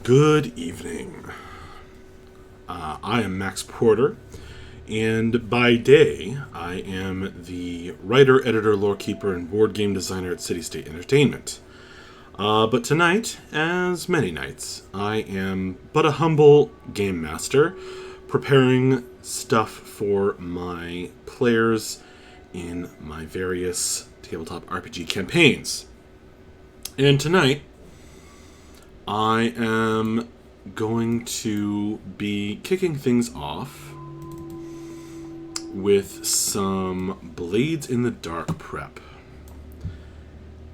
Good evening. I am Max Porter, and by day, I am the writer, editor, lorekeeper, and board game designer at City State Entertainment. But tonight, as many nights, I am but a humble game master, preparing stuff for my players in my various tabletop RPG campaigns. And tonight, I am going to be kicking things off with some Blades in the Dark prep.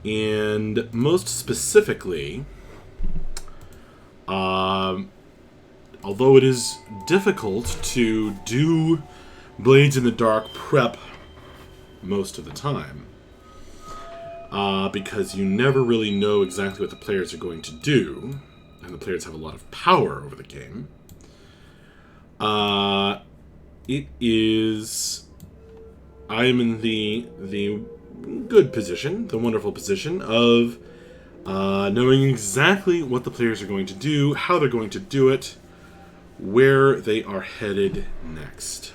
And most specifically, although it is difficult to do Blades in the Dark prep most of the time, because you never really know exactly what the players are going to do, and the players have a lot of power over the game. I am in the good position, the wonderful position of knowing exactly what the players are going to do, how they're going to do it, where they are headed next.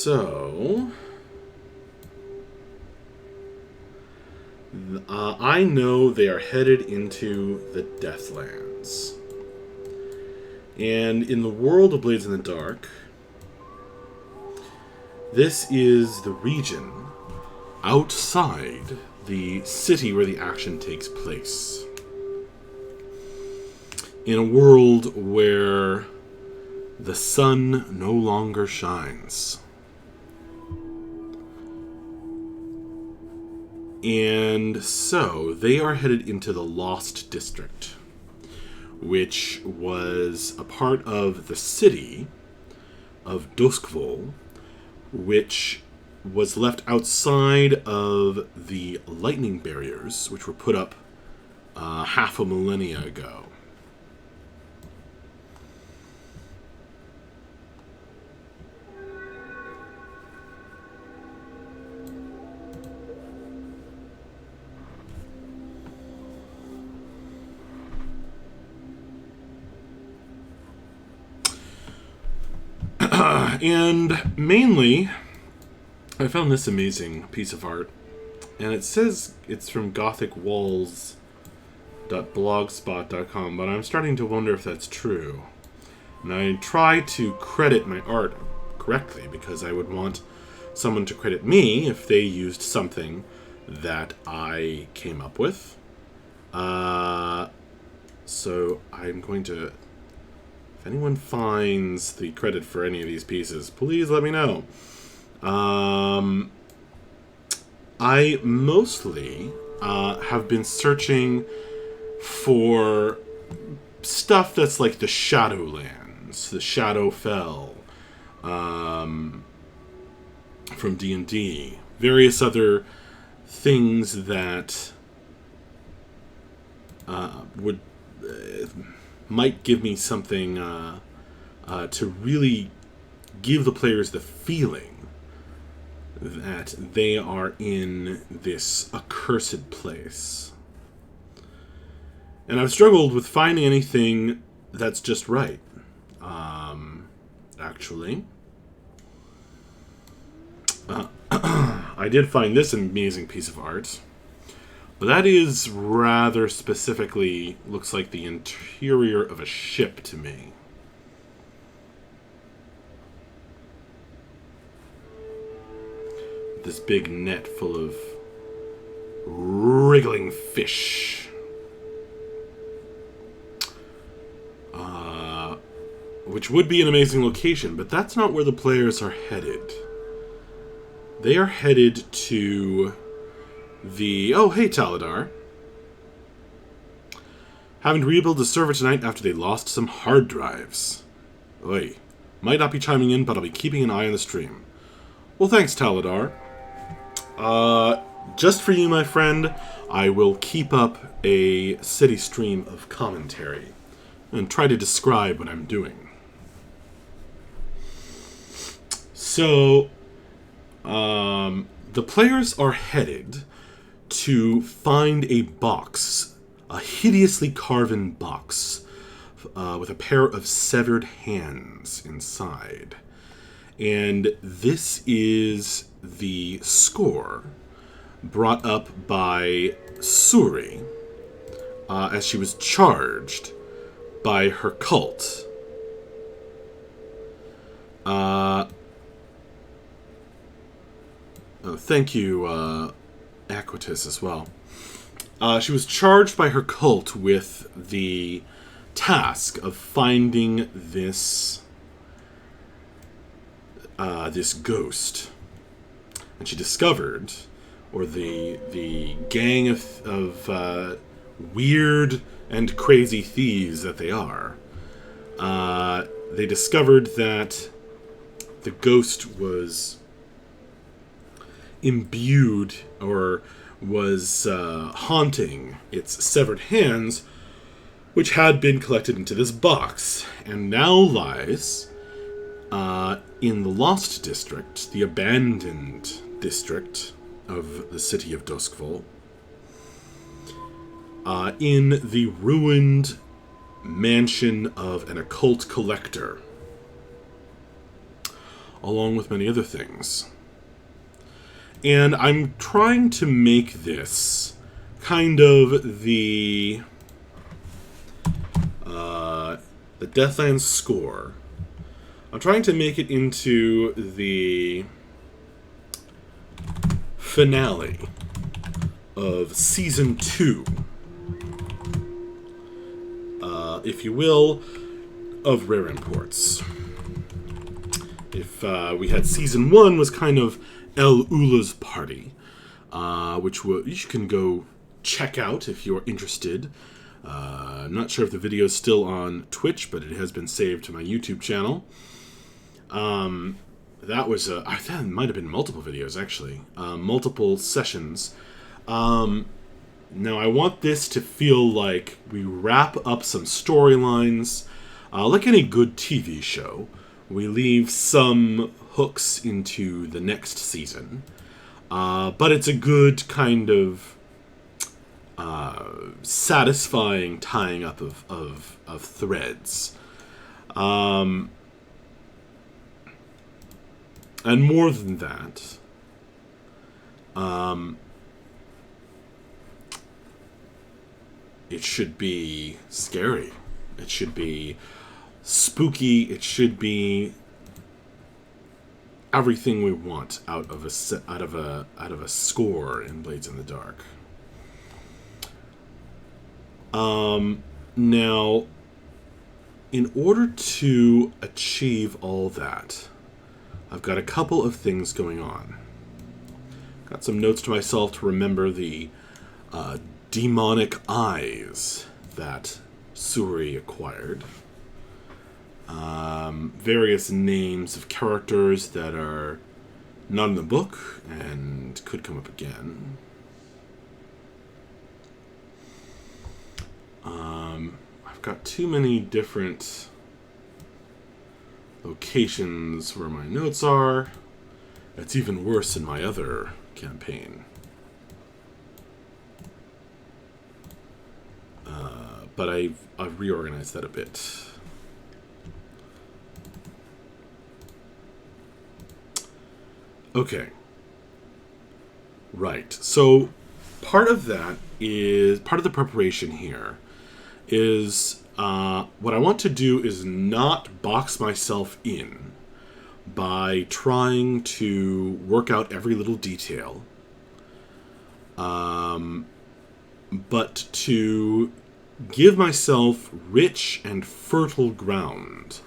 So, I know they are headed into the Deathlands. And in the world of Blades in the Dark, this is the region outside the city where the action takes place. In a world where the sun no longer shines. And so, they are headed into the Lost District, which was a part of the city of Duskvol, which was left outside of the lightning barriers, which were put up half a millennia ago. And mainly, I found this amazing piece of art, and it says it's from gothicwalls.blogspot.com, but I'm starting to wonder if that's true. And I try to credit my art correctly, because I would want someone to credit me if they used something that I came up with. So I'm going to... If anyone finds the credit for any of these pieces, please let me know. I mostly have been searching for stuff that's like the Shadowlands, the Shadowfell, from D&D, various other things that would... might give me something to really give the players the feeling that they are in this accursed place. And I've struggled with finding anything that's just right. Actually, I did find this amazing piece of art. But that is rather specifically, looks like the interior of a ship to me. This big net full of wriggling fish. Which would be an amazing location, but that's not where the players are headed. They are headed to... Oh, hey, Taladar. Having to rebuild the server tonight after they lost some hard drives. Oi. Might not be chiming in, but I'll be keeping an eye on the stream. Well, thanks, Taladar. Just for you, my friend, I will keep up a steady stream of commentary and try to describe what I'm doing. So, the players are headed to find a box, a hideously carven box, with a pair of severed hands inside. And this is the score brought up by Suri as she was charged by her cult. Thank you, Aquitus, as well. She was charged by her cult with the task of finding this this ghost, and she discovered, or the gang of weird and crazy thieves that they are, they discovered that the ghost was imbued, or was haunting its severed hands, which had been collected into this box, and now lies in the Lost District, the abandoned district of the city of Duskfall, in the ruined mansion of an occult collector, along with many other things. And I'm trying to make this kind of the Deathlands score. I'm trying to make it into the finale of Season 2, if you will, of Rare Imports. If we had Season 1 was kind of El Ula's party, which you can go check out if you're interested. I'm not sure if the video is still on Twitch, but it has been saved to my YouTube channel. That was I think it might have been multiple videos, actually. Multiple sessions. Now, I want this to feel like we wrap up some storylines. Like any good TV show, we leave some hooks into the next season. But it's a good kind of satisfying tying up of threads. And more than that, it should be scary. It should be spooky. It should be everything we want out of a score in Blades in the Dark. Now, in order to achieve all that, I've got a couple of things going on. Got some notes to myself to remember the demonic eyes that Suri acquired. Various names of characters that are not in the book and could come up again. I've got too many different locations where my notes are. It's even worse in my other campaign. But I've reorganized that a bit. Okay. Right. So part of that is, part of the preparation here is, what I want to do is not box myself in by trying to work out every little detail, but to give myself rich and fertile ground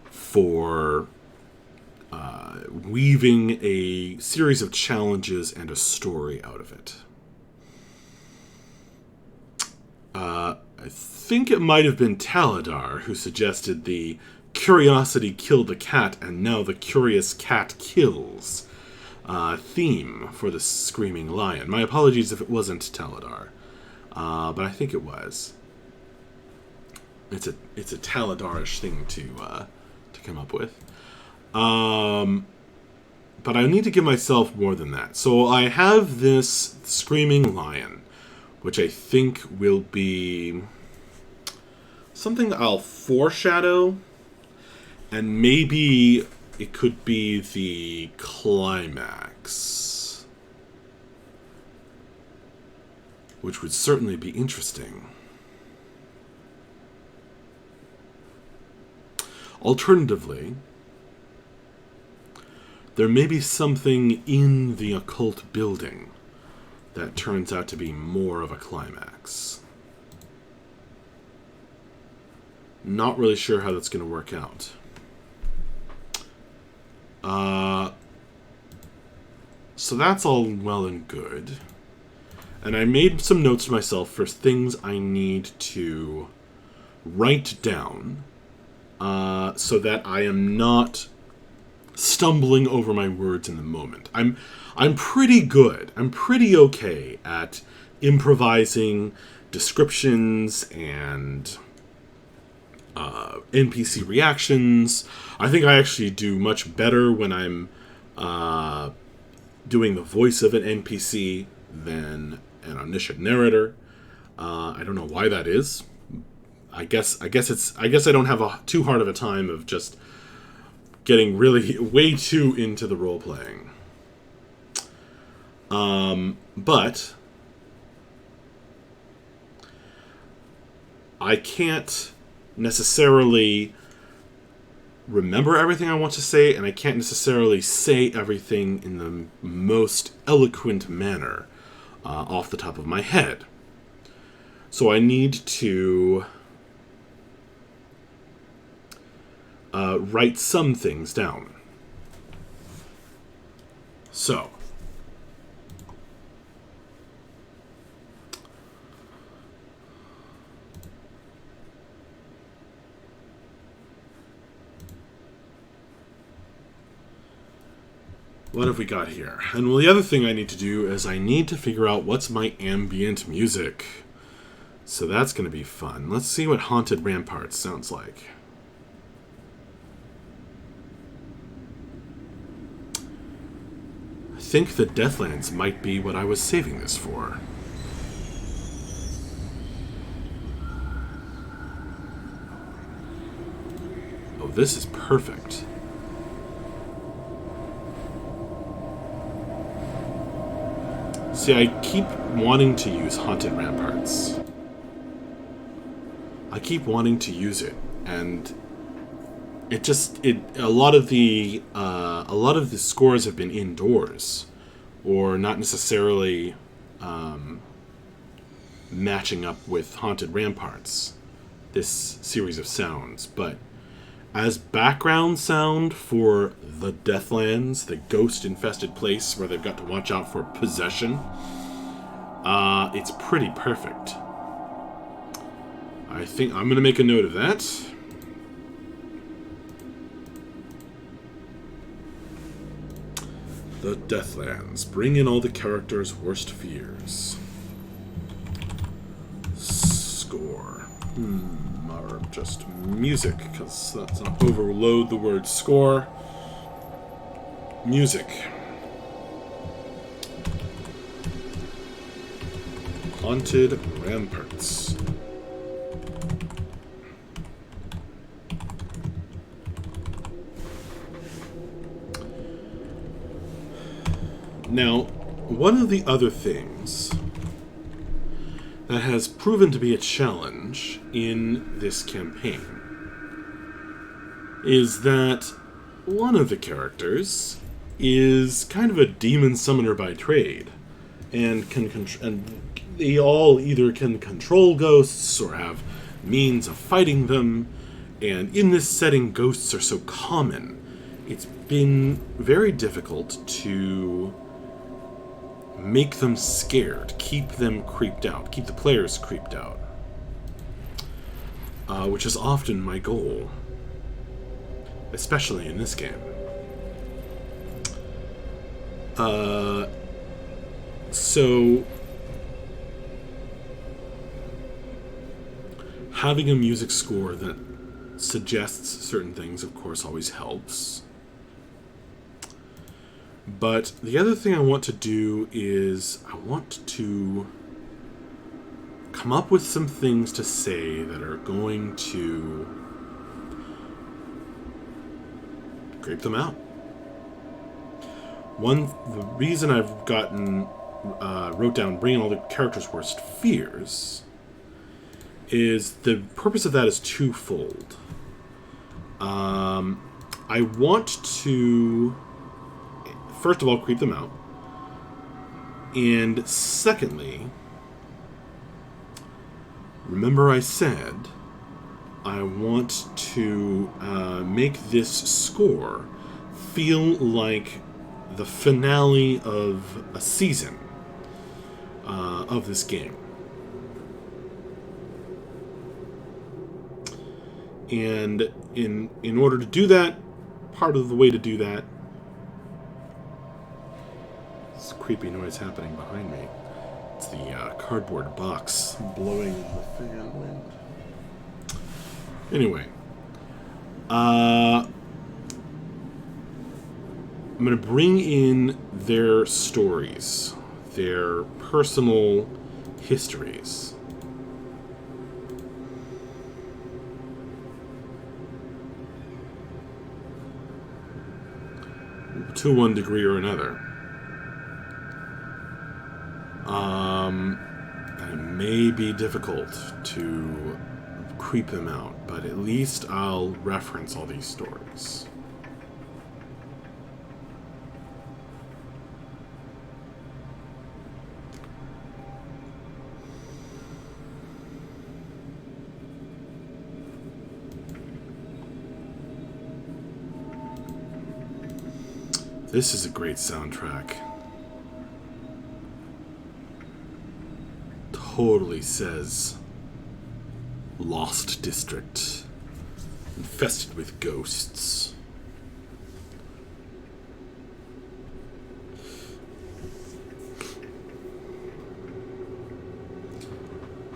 for weaving a series of challenges and a story out of it. I think it might have been Taladar who suggested the curiosity killed the cat and now the curious cat kills. theme for the Screaming Lion. My apologies if it wasn't Taladar, but I think it was. It's a Taladarish thing to come up with. But I need to give myself more than that. So I have this Screaming Lion, which I think will be something I'll foreshadow, and maybe it could be the climax, which would certainly be interesting. Alternatively, there may be something in the occult building that turns out to be more of a climax. Not really sure how that's going to work out. So that's all well and good. And I made some notes to myself for things I need to write down so that I am not stumbling over my words in the moment. I'm pretty good. I'm pretty okay at improvising descriptions and NPC reactions. I think I actually do much better when I'm doing the voice of an NPC than an omniscient narrator. I don't know why that is. I guess I don't have too hard of a time of just getting really way too into the role playing. But I can't necessarily remember everything I want to say, and I can't necessarily say everything in the most eloquent manner off the top of my head. So I need to write some things down. So, what have we got here? And well, the other thing I need to do is I need to figure out what's my ambient music. So that's going to be fun. Let's see what Haunted Ramparts sounds like. I think the Deathlands might be what I was saving this for. Oh, this is perfect. See, I keep wanting to use Haunted Ramparts. I keep wanting to use it, and a lot of the scores have been indoors, or not necessarily matching up with Haunted Ramparts, this series of sounds, but as background sound for the Deathlands, the ghost-infested place where they've got to watch out for possession, it's pretty perfect. I think I'm going to make a note of that. The Deathlands. Bring in all the characters' worst fears. Score. Or just music, because let's not overload the word score. Music. Haunted Ramparts. Now, one of the other things that has proven to be a challenge in this campaign is that one of the characters is kind of a demon summoner by trade, and they all either can control ghosts or have means of fighting them, and in this setting ghosts are so common, it's been very difficult to make them scared, keep them creeped out, keep the players creeped out, which is often my goal, especially in this game. So having a music score that suggests certain things, of course, always helps. But the other thing I want to do is I want to come up with some things to say that are going to creep them out. The reason I've wrote down bringing all the characters' worst fears is the purpose of that is twofold. I want to, first of all, creep them out. And secondly, remember I said I want to make this score feel like the finale of a season of this game. And in order to do that, part of the way to do that, this creepy noise happening behind me. It's the cardboard box blowing in the fan wind. Anyway, I'm going to bring in their stories, their personal histories. To one degree or another. It may be difficult to creep them out, but at least I'll reference all these stories. This is a great soundtrack. Totally says Lost District, infested with ghosts.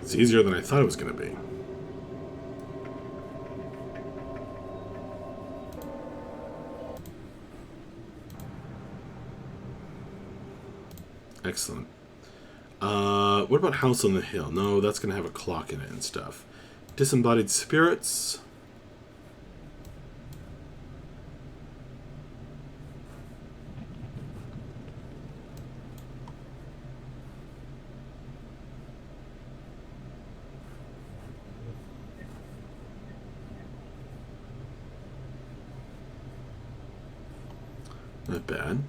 It's easier than I thought it was going to be. Excellent. What about House on the Hill? No, that's going to have a clock in it and stuff. Disembodied Spirits. Not bad.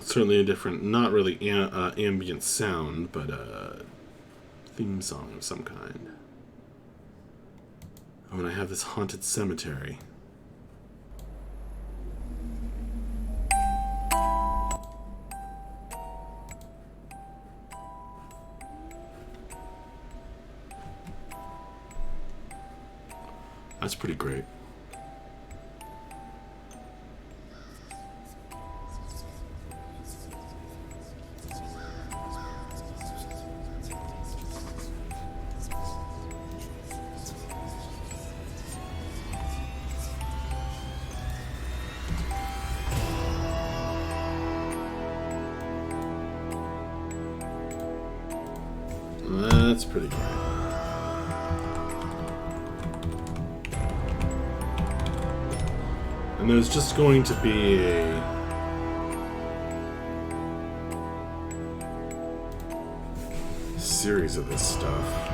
Certainly a different, not really ambient sound, but a theme song of some kind. Oh, and I have this haunted cemetery. That's pretty great. That's pretty great. And there's just going to be a series of this stuff.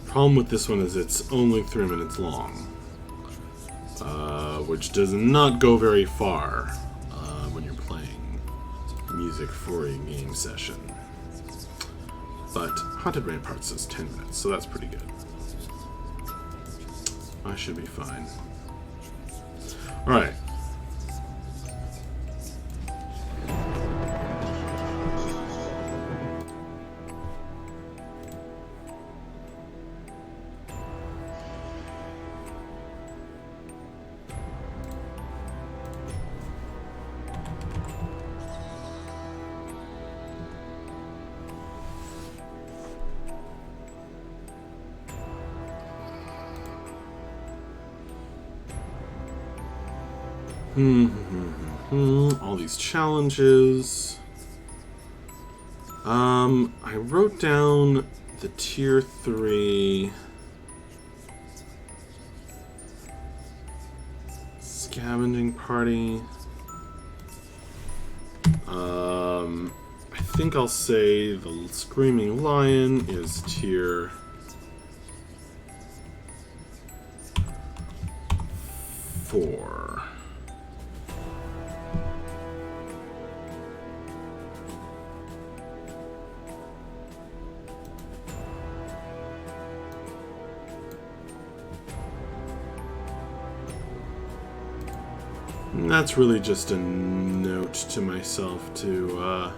Problem with this one is it's only 3 minutes long, which does not go very far when you're playing music for a game session. But Haunted Ramparts is 10 minutes, so that's pretty good. I should be fine. All right. All these challenges. I wrote down the tier 3 scavenging party. I think I'll say the Screaming Lion is tier 4. And that's really just a note to myself to,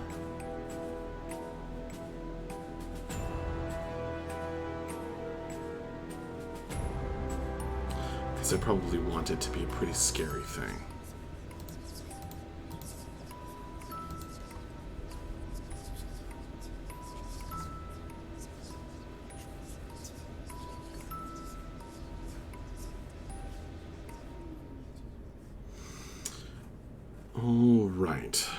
because I probably want it to be a pretty scary thing. All right.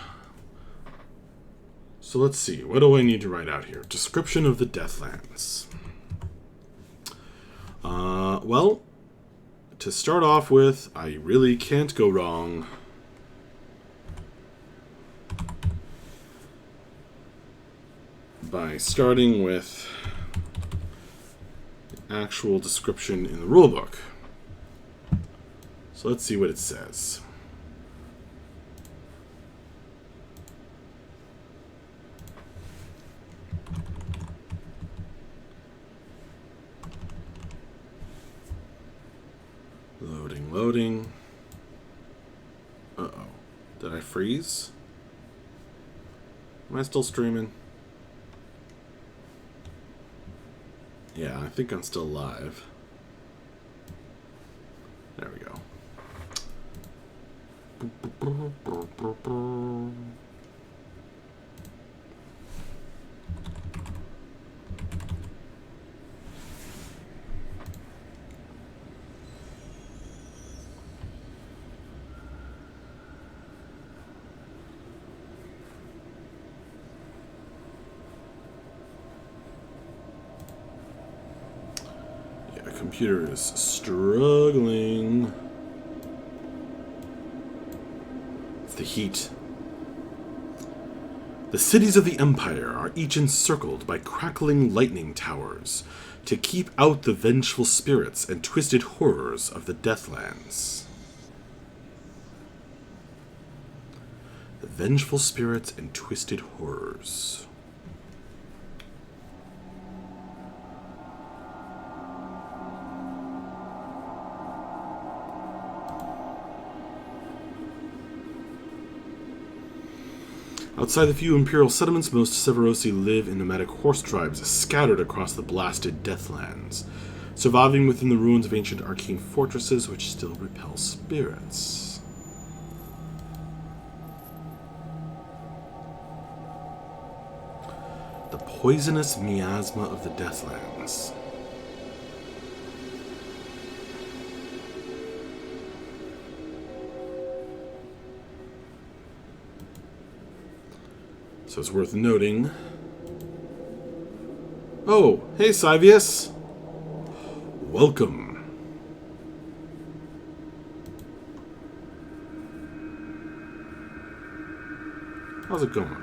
So let's see. What do I need to write out here? Description of the Deathlands. Well, to start off with, I really can't go wrong by starting with the actual description in the rulebook. So let's see what it says. Loading. Uh-oh. Did I freeze? Am I still streaming? Yeah, I think I'm still live. There we go. Computer is struggling. It's the heat. The cities of the Empire are each encircled by crackling lightning towers to keep out the vengeful spirits and twisted horrors of the Deathlands. The vengeful spirits and twisted horrors. Outside the few Imperial settlements, most Severosi live in nomadic horse tribes scattered across the blasted Deathlands, surviving within the ruins of ancient arcane fortresses which still repel spirits. The poisonous miasma of the Deathlands. So it's worth noting. Oh, hey Cyvius! Welcome. How's it going?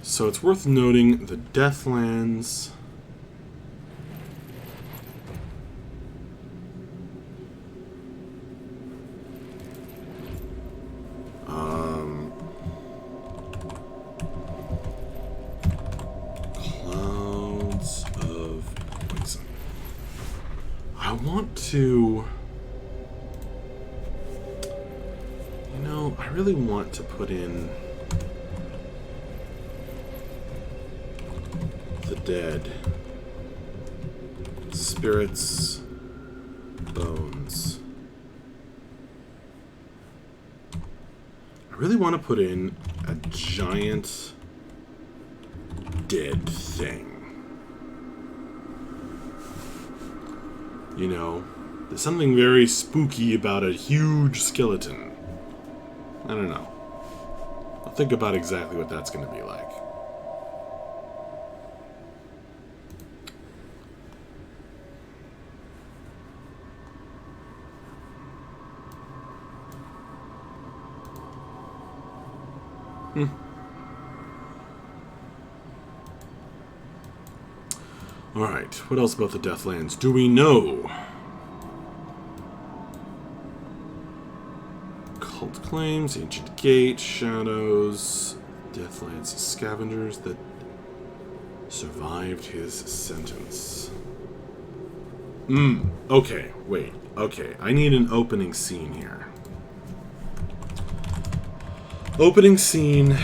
So it's worth noting the Deathlands. Clouds of I want to... You know, I really want to put in the dead. Spirits, bones. I really want to put in a giant dead thing. You know, there's something very spooky about a huge skeleton. I don't know. I'll think about exactly what that's going to be like. Alright, what else about the Deathlands do we know? Cult claims, ancient gate, shadows, Deathlands scavengers that survived his sentence. Okay, wait, okay, I need an opening scene here. Opening scene,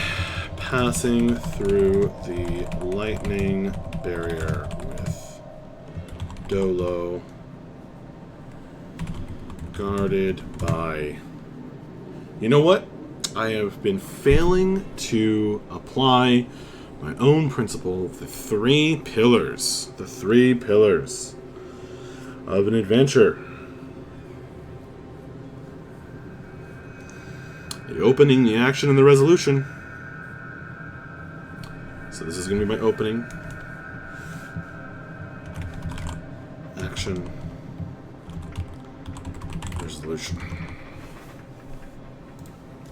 passing through the lightning barrier with Dolo, guarded by... You know what? I have been failing to apply my own principle of the 3 pillars. The 3 pillars of an adventure. The opening, the action, and the resolution. So this is going to be my opening. Action. Resolution.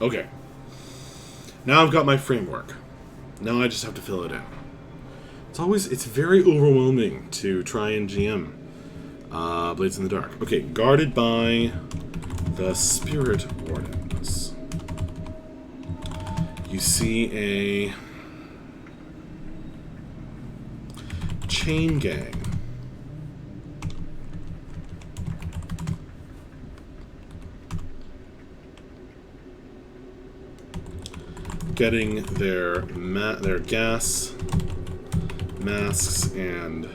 Okay. Now I've got my framework. Now I just have to fill it in. It's very overwhelming to try and GM Blades in the Dark. Okay, guarded by the Spirit Wardens. You see a chain gang. Getting their gas masks and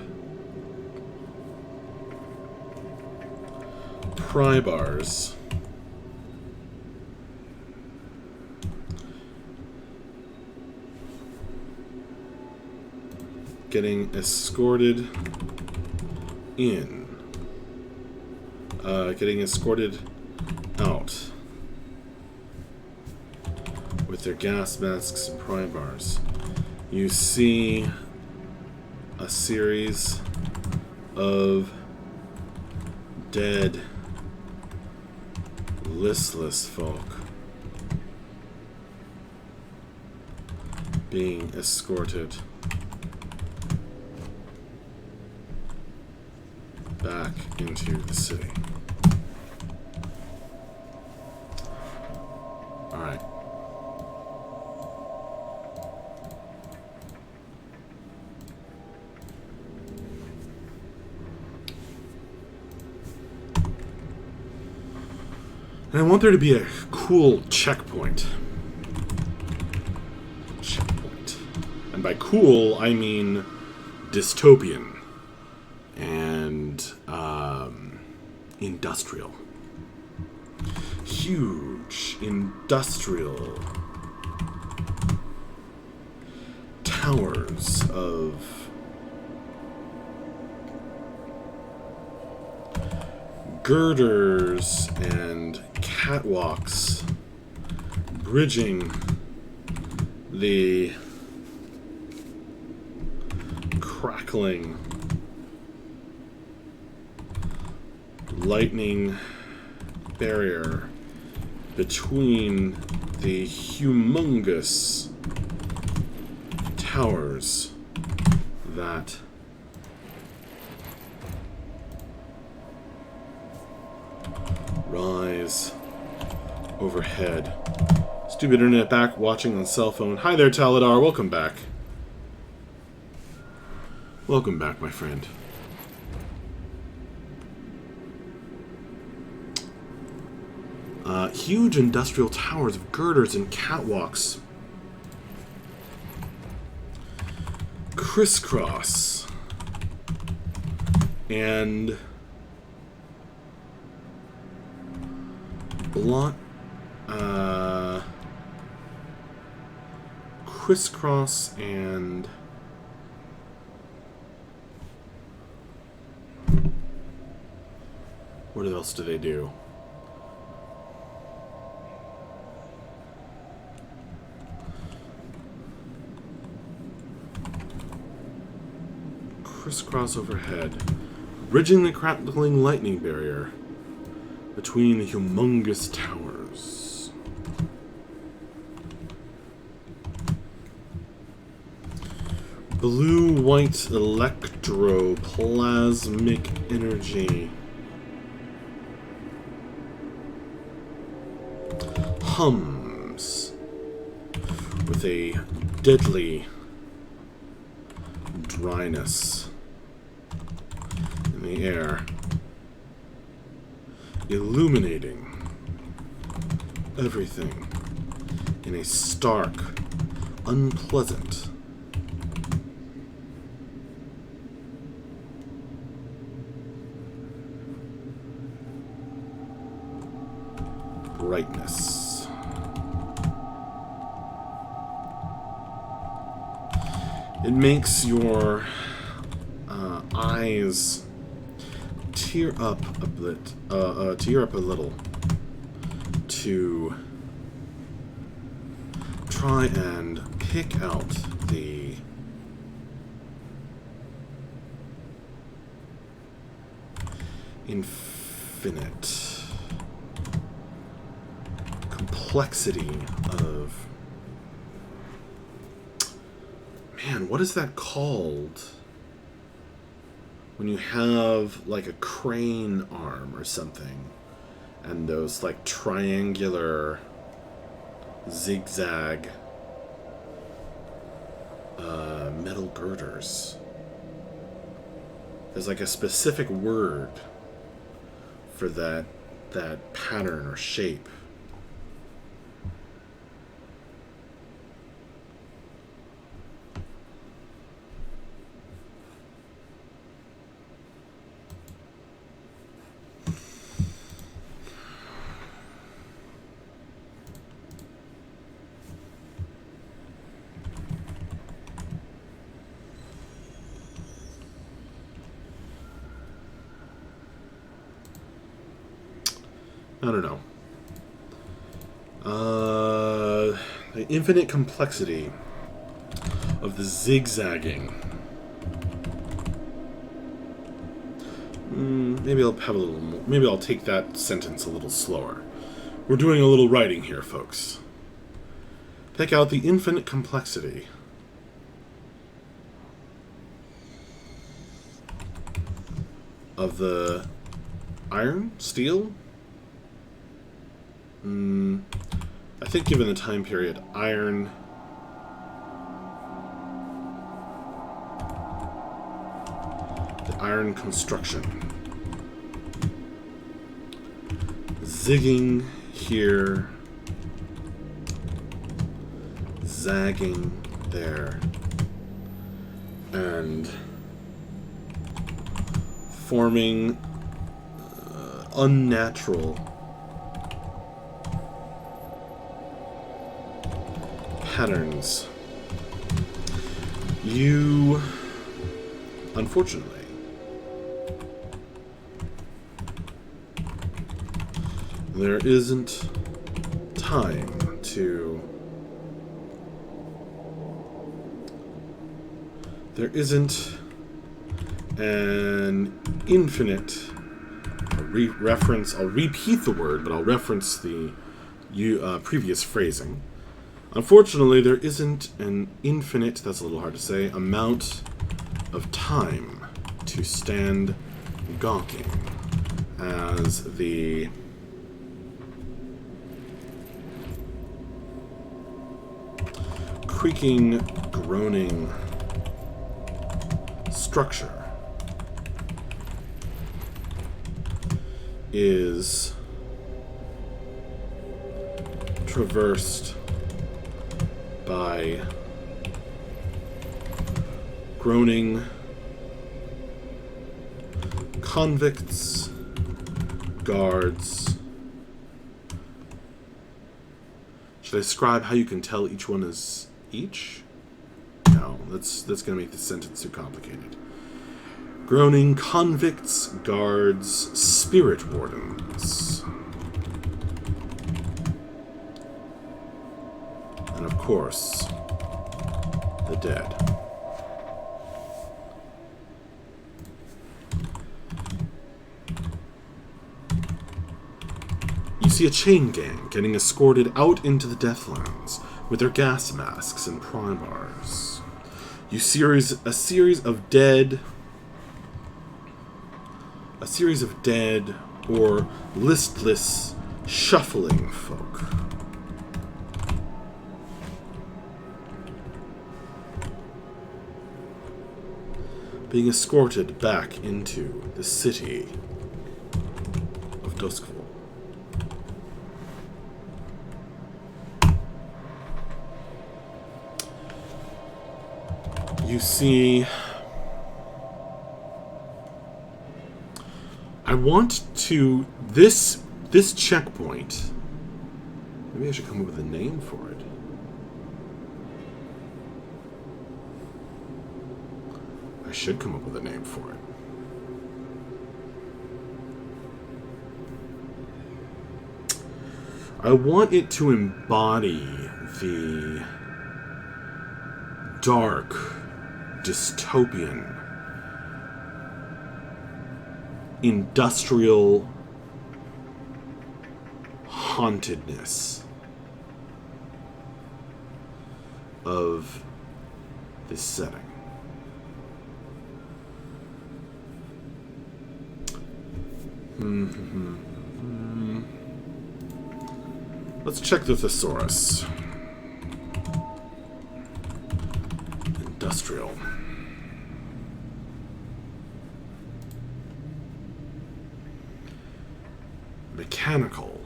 pry bars. Getting escorted in. Getting escorted out. With their gas masks and pry bars. You see a series of dead, listless folk being escorted back into the city. Alright. And I want there to be a cool checkpoint. And by cool, I mean dystopian and industrial. Huge industrial towers of girders and catwalks bridging the crackling lightning barrier between the humongous towers that rise overhead. Stupid internet back watching on cell phone. Hi there, Taladar. Welcome back. Welcome back, my friend. Huge industrial towers of girders and catwalks crisscross and crisscross and what else do they do? Crisscross overhead, bridging the crackling lightning barrier between the humongous towers. Blue-white electroplasmic energy hums with a deadly dryness in the air, illuminating everything in a stark, unpleasant brightness. It makes your eyes tear up a little to try and pick out the infinite complexity of... Man, what is that called? When you have like a crane arm or something, and those like triangular zigzag metal girders. There's like a specific word for that pattern or shape. I don't know. The infinite complexity of the zigzagging. Maybe I'll have a little more. Maybe I'll take that sentence a little slower. We're doing a little writing here, folks. Pick out the infinite complexity of the iron, steel. I think given the time period, iron construction. Zigging here, zagging there, and forming unnatural patterns. You, unfortunately, there isn't time to... There isn't an infinite reference. I'll repeat the word, but I'll reference the previous phrasing. Unfortunately, there isn't an infinite, that's a little hard to say, amount of time to stand gawking as the creaking, groaning structure is traversed by groaning convicts, guards. Should I describe how you can tell each one is each? No, that's going to make the sentence too complicated. Groaning convicts, guards, spirit wardens. And of course, the dead. You see a chain gang getting escorted out into the Deathlands with their gas masks and pry bars. You see a series of dead or listless, shuffling folk. Being escorted back into the city of Duskfall. You see, I want to, this checkpoint, maybe I should come up with a name for it. I should come up with a name for it. I want it to embody the dark, dystopian, industrial hauntedness of this setting. Let's check the thesaurus. Industrial. Mechanical.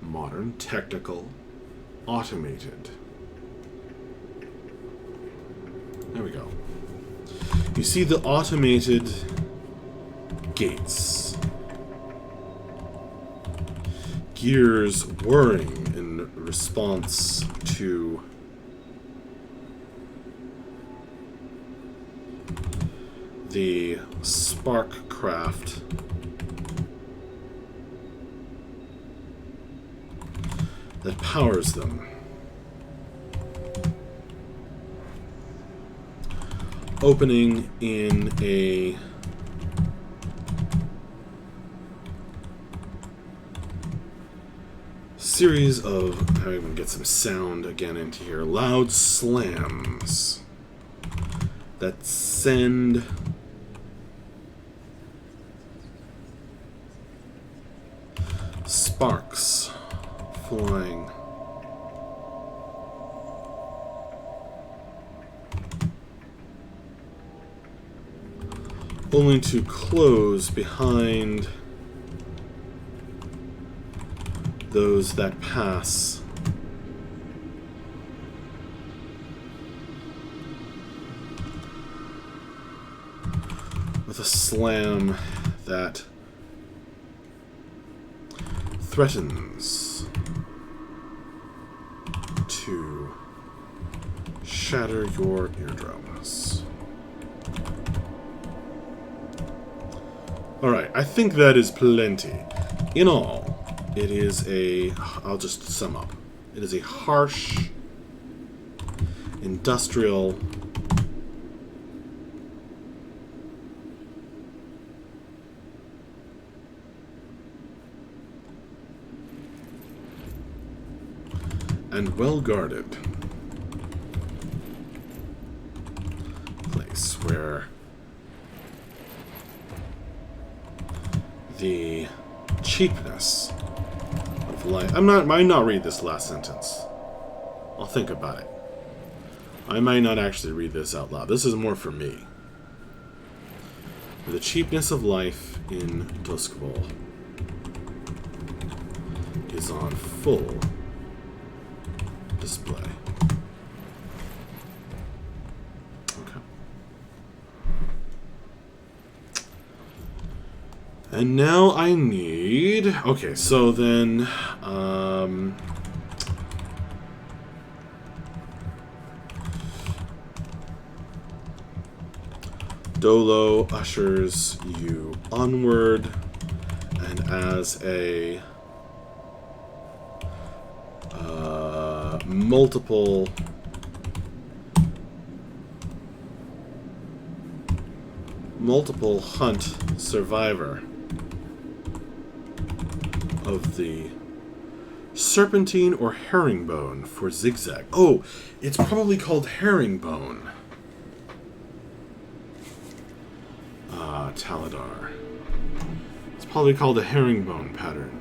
Modern, technical, automated. There we go. You see the automated gates. Gears whirring in response to the spark craft that powers them. Opening in a series of, how do I get some sound again into here, loud slams that send sparks flying only to close behind those that pass with a slam that threatens to shatter your eardrums. Alright, I think that is plenty. In all, it is a, I'll just sum up. It is a harsh, industrial, and well-guarded place where the cheapness of life... I might not read this last sentence. I'll think about it. I might not actually read this out loud. This is more for me. The cheapness of life in Duskfall is on full display. Okay. And now I need... Okay, so then... Dolo ushers you onward, and as a multiple hunt survivor of the serpentine or herringbone for zigzag. Oh, it's probably called herringbone. Taladar. It's probably called a herringbone pattern.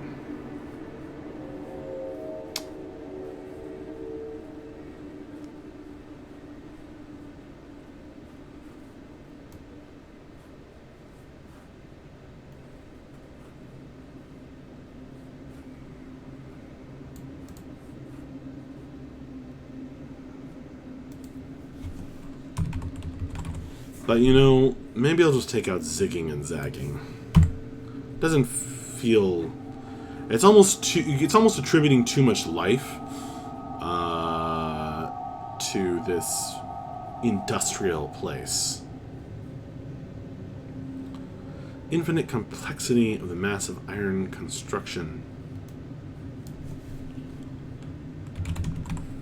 But you know, maybe I'll just take out zigging and zagging. Doesn't feel... It's almost attributing too much life to this industrial place. Infinite complexity of the massive iron construction.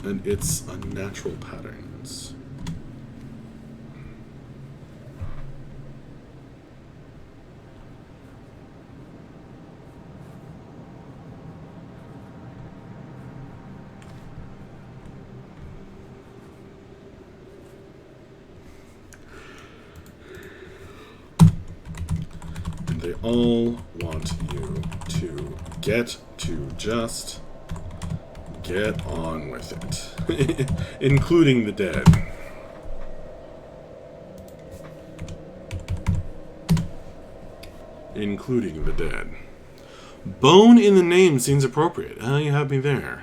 And its unnatural patterns. They all want you to just get on with it. Including the dead. Including the dead. Bone in the name seems appropriate. You have me there.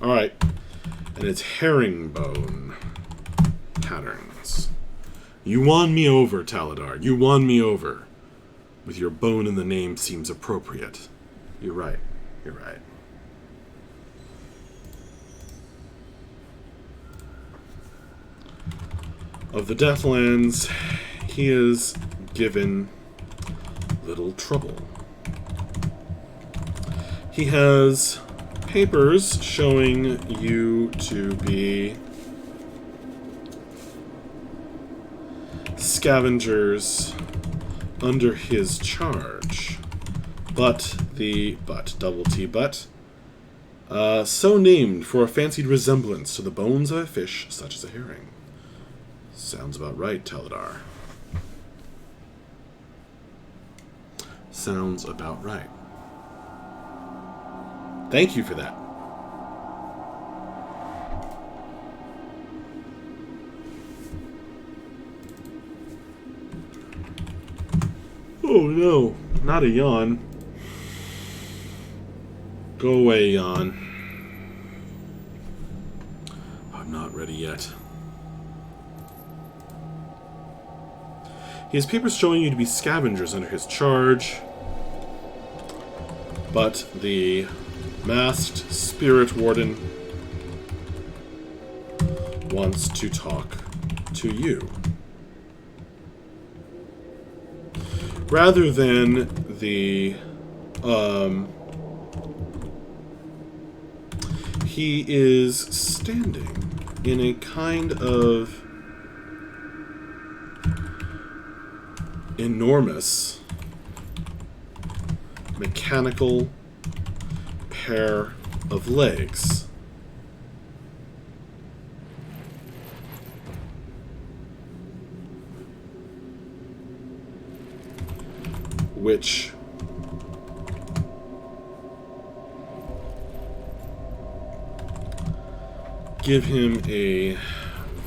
Alright. And it's herringbone patterns. You won me over, Taladar. You won me over. With your bone in the name seems appropriate. You're right. You're right. Of the Deathlands, he is given little trouble. He has papers showing you to be scavengers under his charge. Double T, so named for a fancied resemblance to the bones of a fish such as a herring. Sounds about right, Taladar. Sounds about right. Thank you for that. Oh no, not a yawn. Go away, yawn. I'm not ready yet. He has papers showing you to be scavengers under his charge, but the masked spirit warden wants to talk to you. Rather than the, he is standing in a kind of enormous mechanical pair of legs. Which give him a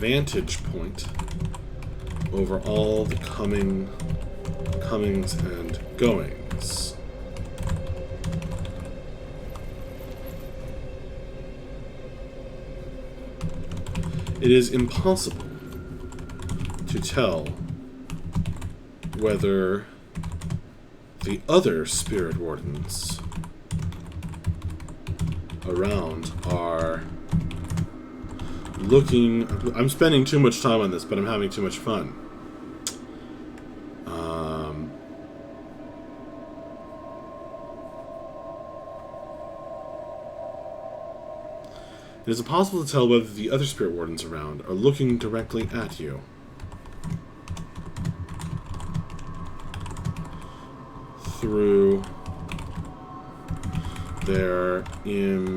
vantage point over all the coming comings and goings. It is impossible to tell whether the other spirit wardens around are looking... I'm spending too much time on this, but I'm having too much fun. It is impossible to tell whether the other spirit wardens around are looking directly at you. Through their implacable,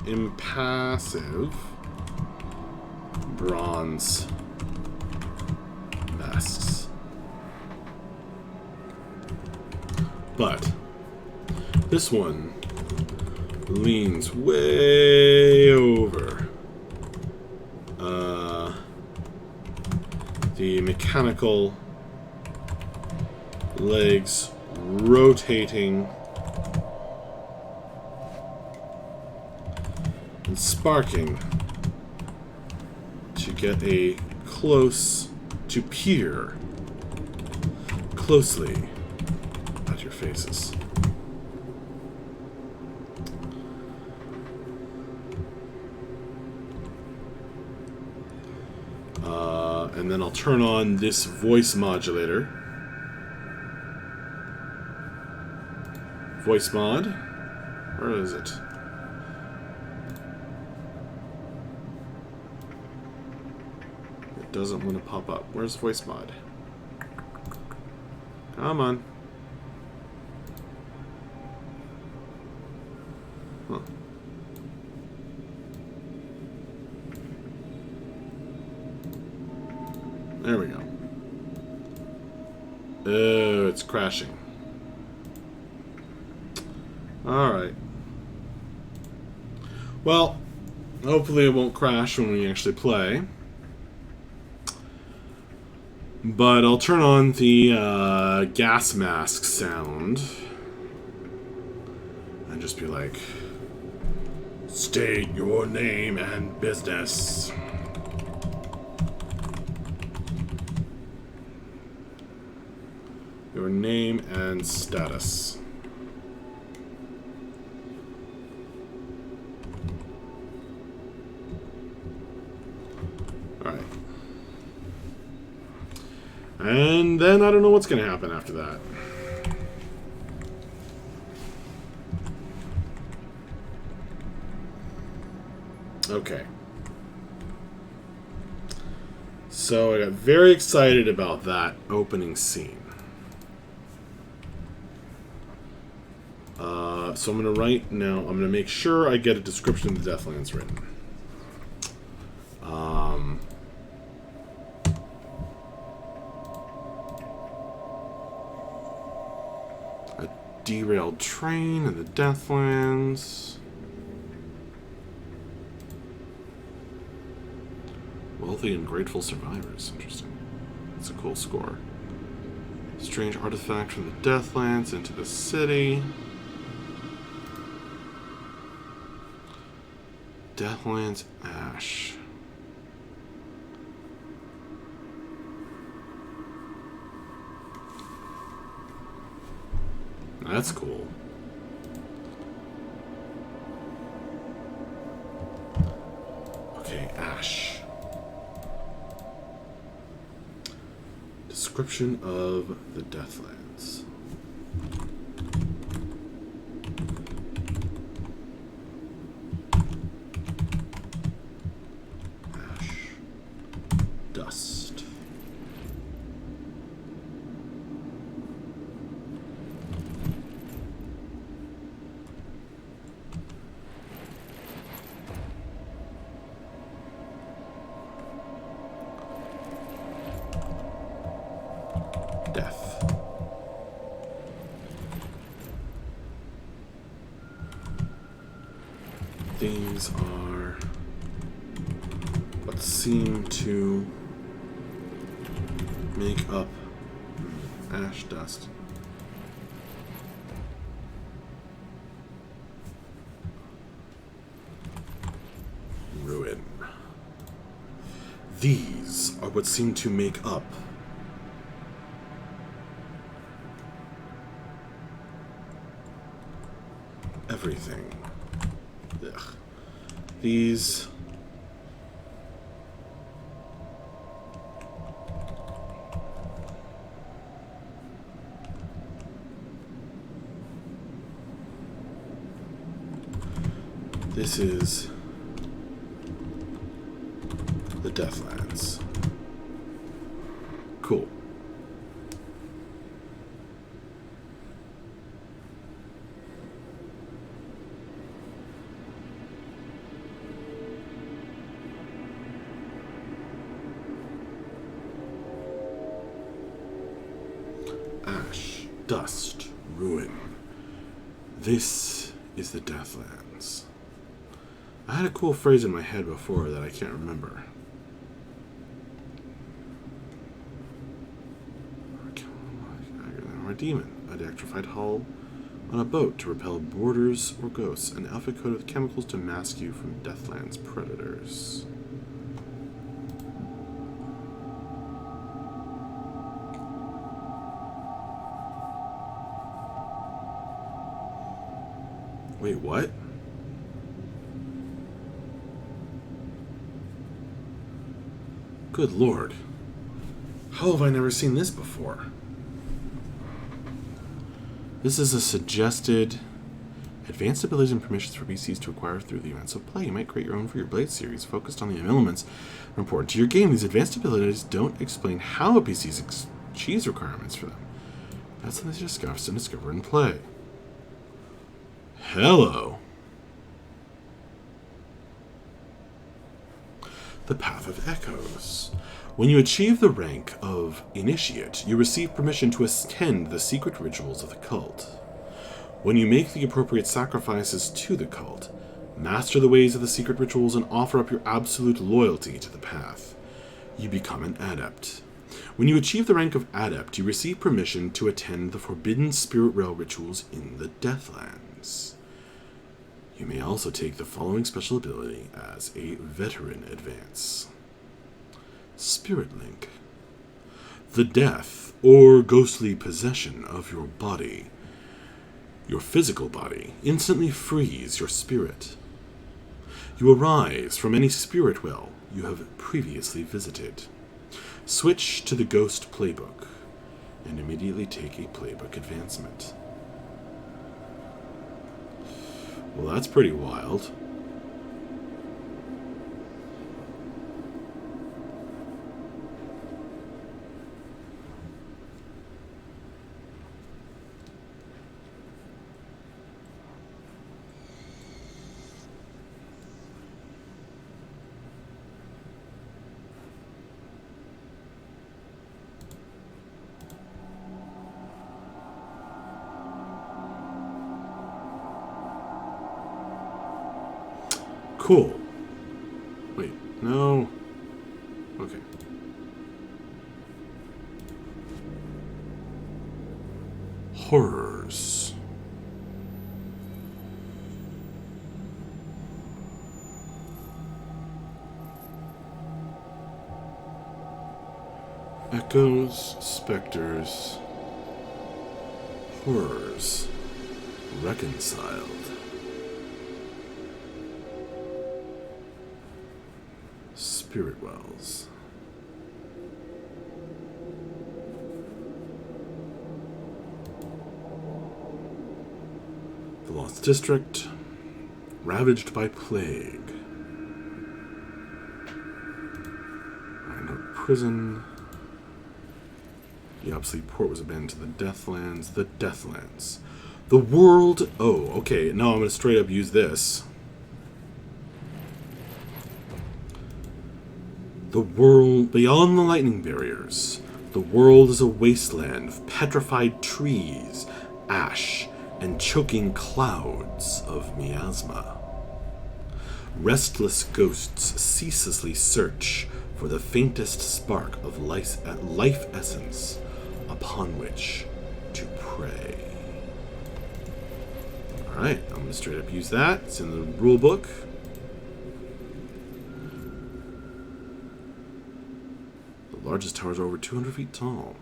impassive bronze masks. But this one leans way over the mechanical legs rotating and sparking to get a to peer closely at your faces. And then I'll turn on this voice modulator. Voice mod. Where is it? It doesn't want to pop up. Where's voice mod? Come on. Huh. There we go. Oh, it's crashing. Alright. Well, hopefully it won't crash when we actually play. But I'll turn on the gas mask sound. And just be like, state your name and business. Your name and status. Alright. And then I don't know what's going to happen after that. Okay. So I got very excited about that opening scene. So I'm going to write now, I'm going to make sure I get a description of the Deathlands written. A derailed train in the Deathlands. Wealthy and grateful survivors. Interesting. That's a cool score. Strange artifact from the Deathlands into the city. Deathlands Ash. That's cool. Okay, Ash. Description of the Deathlands. Ash. Dust. Death. Things are what seem to Make up. Ash, dust. Ruin. These are what seem to make up everything. Ugh. These... This is the Deathlands. Cool. Ash, dust, ruin. This is the Deathlands. I had a cool phrase in my head before that I can't remember. A demon, a electrified hull on a boat to repel boarders or ghosts, an outfit coated with chemicals to mask you from Deathland's predators. Wait, what? Good lord. How have I never seen this before? This is a suggested advanced abilities and permissions for PCs to acquire through the events of play. You might create your own for your Blade series, focused on the elements that are important to your game. These advanced abilities don't explain how a PC achieves requirements for them. That's something to discuss and discover and play. Hello. The Path of Echoes. When you achieve the rank of Initiate, you receive permission to attend the secret rituals of the cult. When you make the appropriate sacrifices to the cult, master the ways of the secret rituals, and offer up your absolute loyalty to the path, you become an Adept. When you achieve the rank of Adept, you receive permission to attend the Forbidden Spirit Rail rituals in the Deathlands. You may also take the following special ability as a Veteran Advance. Spirit Link. The death or ghostly possession of your body, your physical body, instantly frees your spirit. You arise from any spirit well you have previously visited. Switch to the Ghost Playbook and immediately take a playbook advancement. Well, that's pretty wild. Cool. Wait, no. Okay. Horrors. Echoes, specters, horrors, reconciled. Spirit wells. The Lost District, ravaged by plague. Reinhardt Prison. The obsolete port was abandoned to the Deathlands. The Deathlands. The world... Oh, okay. No, I'm going to straight up use this. The world beyond the lightning barriers. The world is a wasteland of petrified trees, ash, and choking clouds of miasma. Restless ghosts ceaselessly search for the faintest spark of life essence upon which to prey. Alright, I'm going to straight up use that. It's in the rule book. The largest towers are over 200 feet tall.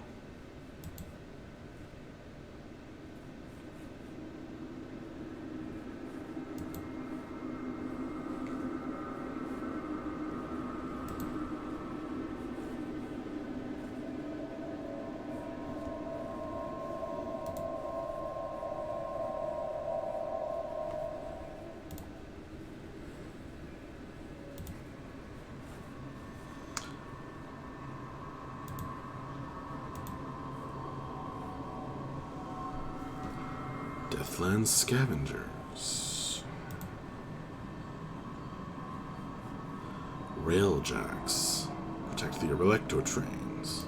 Deathland Scavengers. Railjacks. Protect the Electro trains.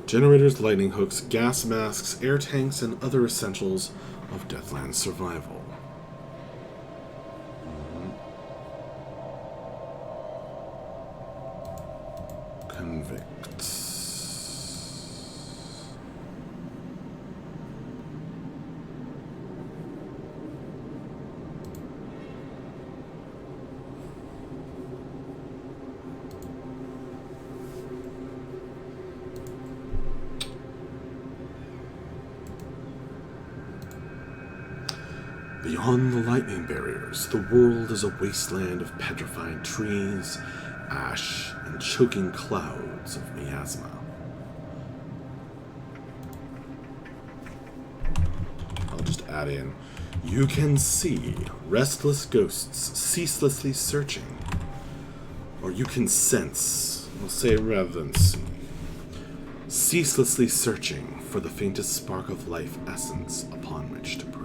Generators, lightning hooks, gas masks, air tanks, and other essentials of Deathland survival. Convicts. Beyond the lightning barriers, the world is a wasteland of petrified trees, ash, and choking clouds of miasma. I'll just add in, you can see restless ghosts ceaselessly searching. Or you can sense, I'll say rather than see, ceaselessly searching for the faintest spark of life essence upon which to prey.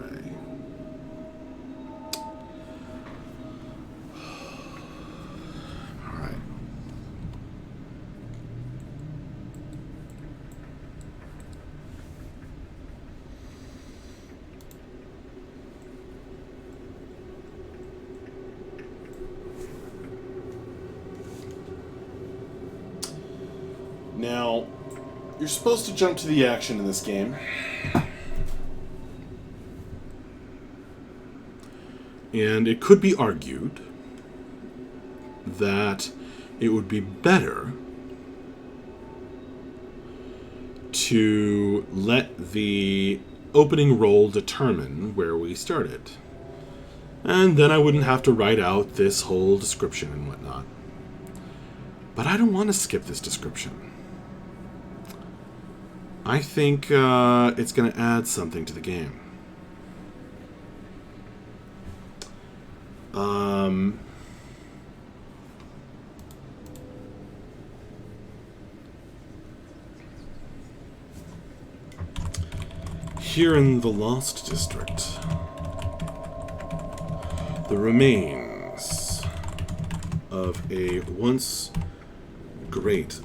Now, you're supposed to jump to the action in this game. And it could be argued that it would be better to let the opening roll determine where we started. And then I wouldn't have to write out this whole description and whatnot. But I don't want to skip this description. I think it's going to add something to the game. Here in the Lost District, the remains of a once great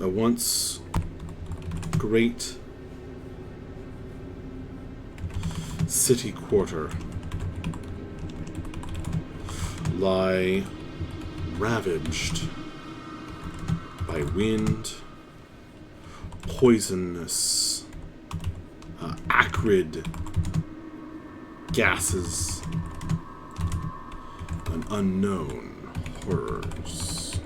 city quarter lie ravaged by wind, poisonous, acrid gases, and unknown horrors.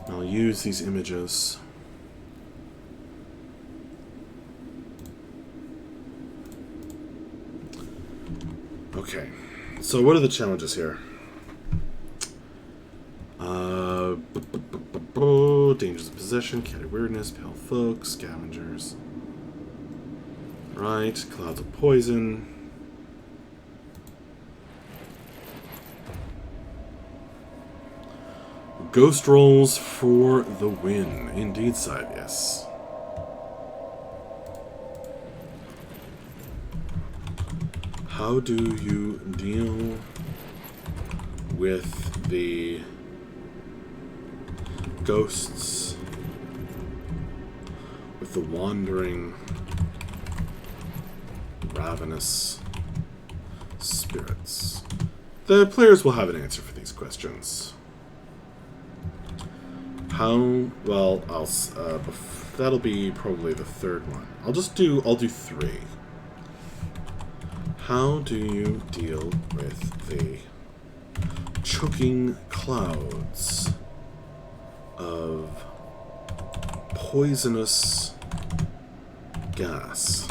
I'll use these images okay, so what are the challenges here? Dangers of possession, cat weirdness, pale folk, scavengers. Right, clouds of poison. Ghost rolls for the win. Indeed, Sidious. How do you deal with the ghosts with the wandering, ravenous spirits? The players will have an answer for these questions. How well? That'll be probably the third one. I'll do 3. How do you deal with the choking clouds of poisonous gas?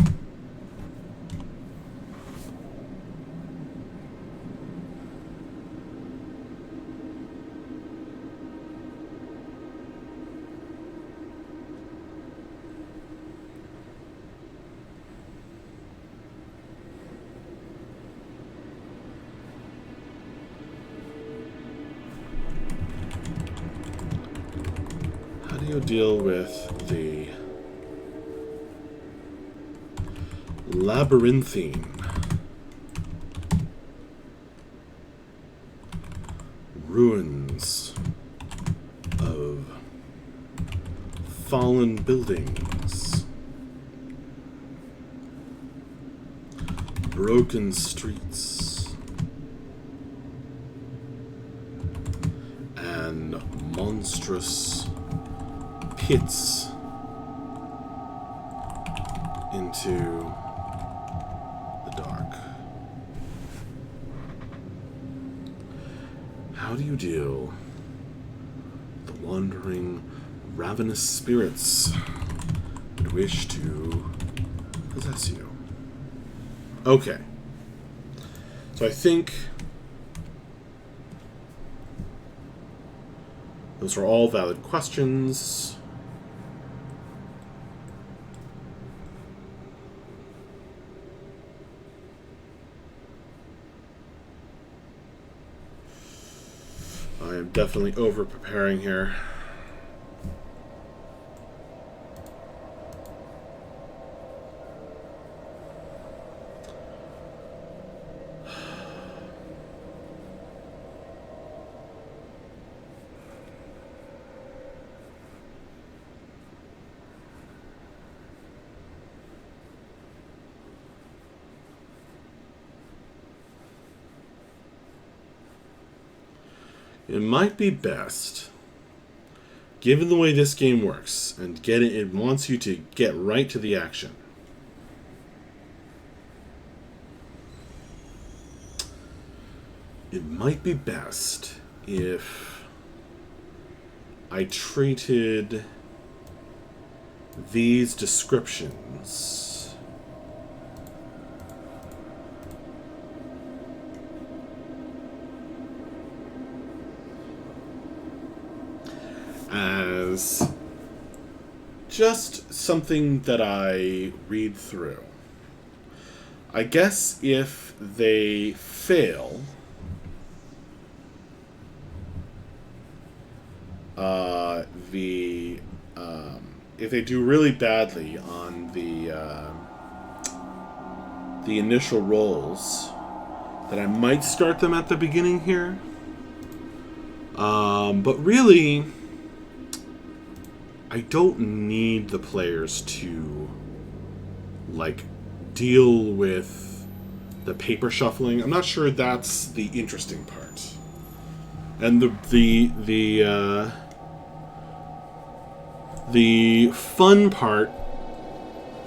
Deal with the labyrinthine ruins of fallen buildings, broken streets, and monstrous hits into the dark. How do you deal with the wandering, ravenous spirits that wish to possess you? Okay. So I think those are all valid questions. I am definitely over-preparing here. It might be best, given the way this game works, and it wants you to get right to the action. It might be best if I treated these descriptions as just something that I read through. I guess if they fail, if they do really badly on the initial rolls, that I might start them at the beginning here. But really, I don't need the players to, like, deal with the paper shuffling. I'm not sure that's the interesting part. And the fun part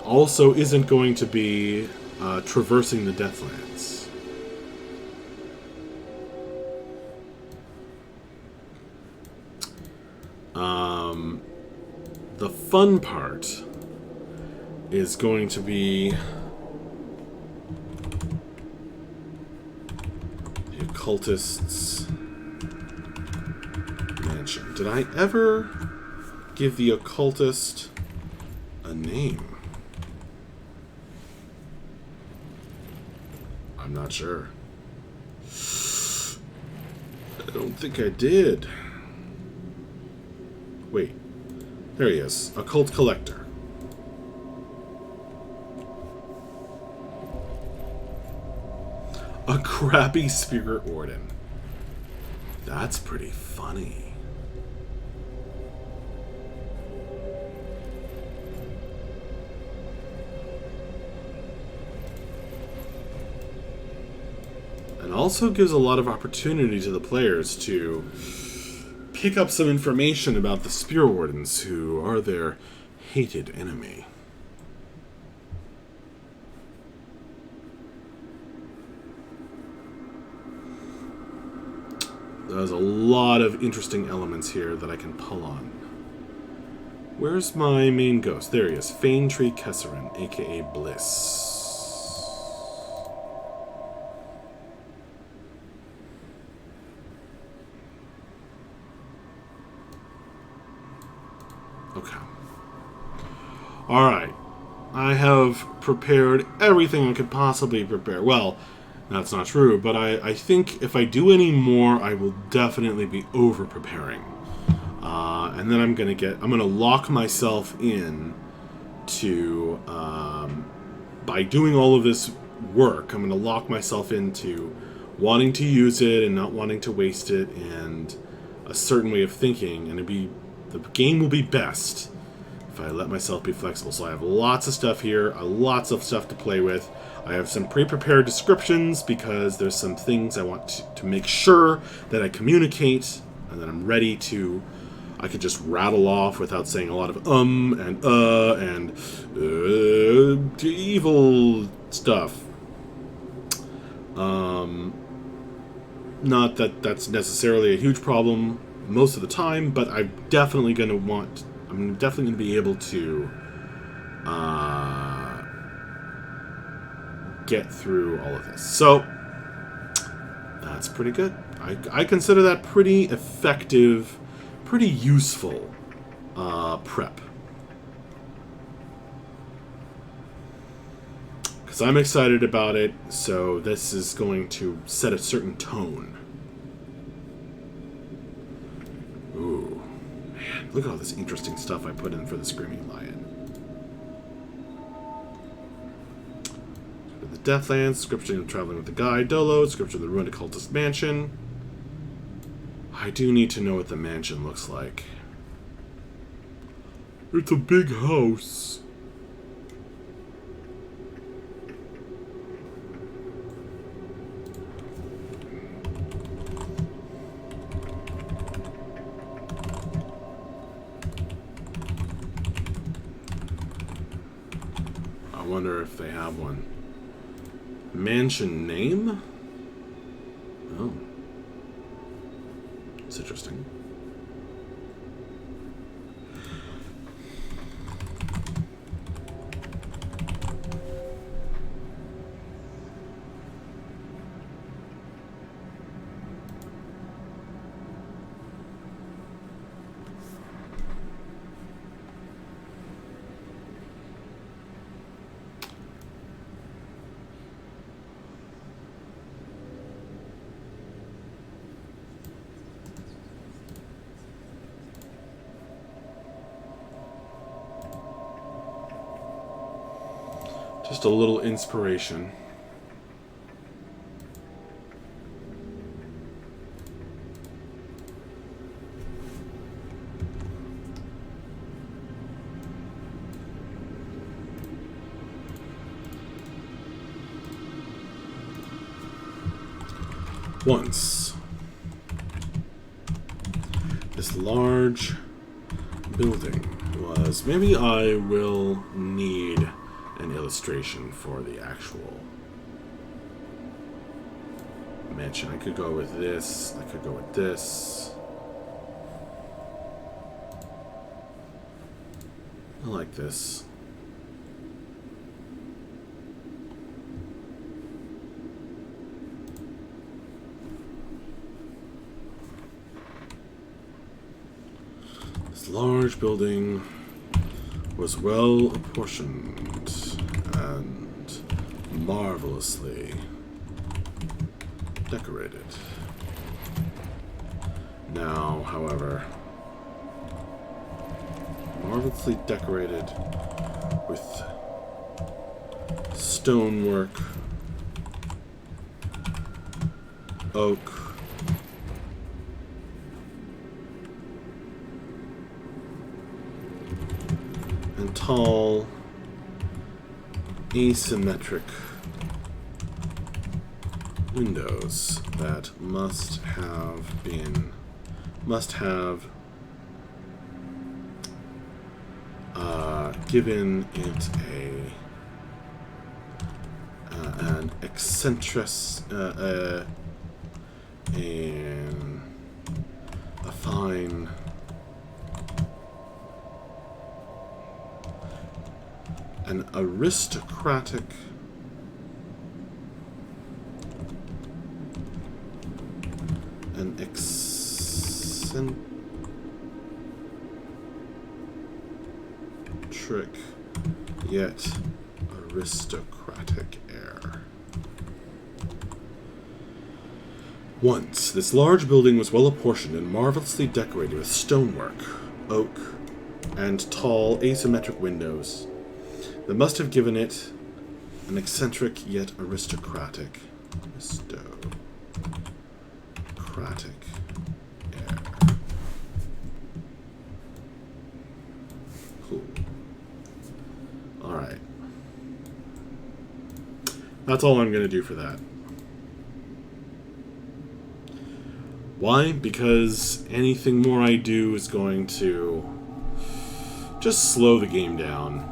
also isn't going to be traversing the Deathlands. The fun part is going to be the occultist's mansion. Did I ever give the occultist a name? I'm not sure. I don't think I did. Wait. There he is. Occult Collector. A crappy Spirit Warden. That's pretty funny. also gives a lot of opportunity to the players to pick up some information about the Spear Wardens, who are their hated enemy. There's a lot of interesting elements here that I can pull on. Where's my main ghost? There he is. Fanetree Kesserin, aka Bliss. Okay. Alright. I have prepared everything I could possibly prepare. Well, that's not true, but I think if I do any more, I will definitely be over-preparing. And then I'm gonna lock myself in to, by doing all of this work, I'm gonna lock myself into wanting to use it and not wanting to waste it, and a certain way of thinking, and the game will be best if I let myself be flexible. So I have lots of stuff here, lots of stuff to play with. I have some pre-prepared descriptions because there's some things I want to make sure that I communicate and that I'm ready to. I could just rattle off without saying a lot of and evil stuff. Not that that's necessarily a huge problem most of the time, but I'm definitely going to be able to get through all of this. So that's pretty good. I consider that pretty effective, pretty useful prep. Because I'm excited about it, so this is going to set a certain tone. Ooh, man, look at all this interesting stuff I put in for the Screaming Lion. The Deathlands, description of traveling with the guide, Dolo, description of the ruined occultist mansion. I do need to know what the mansion looks like. It's a big house. I wonder if they have one. Mansion name? Oh. It's interesting. Just a little inspiration. Once, this large building was... Maybe I will need an illustration for the actual mansion. I could go with this. I could go with this. I like this. This large building was well apportioned and marvelously decorated. Now, however, marvelously decorated with stonework, oak, and tall, asymmetric windows that must have given it an eccentric and a fine an aristocratic an eccentric yet aristocratic air. Once, this large building was well apportioned and marvelously decorated with stonework, oak, and tall, asymmetric windows that must have given it an eccentric yet aristocratic air. Cool. Alright. That's all I'm going to do for that. Why? Because anything more I do is going to just slow the game down.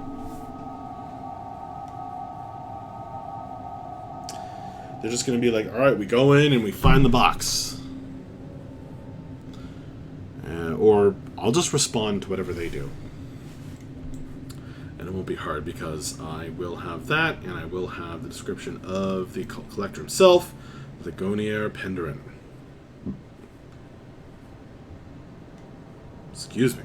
They're just going to be like, alright, we go in and we find the box. Or I'll just respond to whatever they do. And it won't be hard because I will have that, and I will have the description of the collector himself, the Gonier Penderin. Excuse me.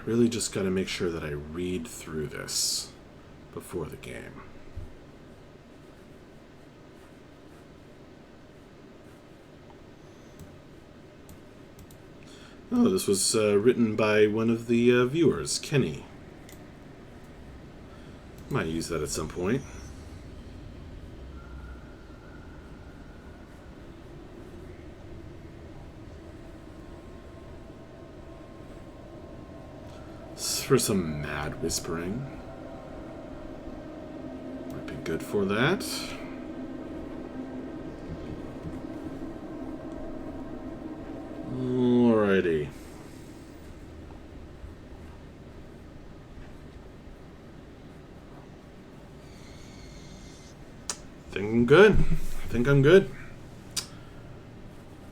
Really just got to make sure that I read through this before the game. Oh, this was written by one of the viewers, Kenny. Might use that at some point. For some mad whispering. Might be good for that. Alrighty. Think I'm good. I think I'm good.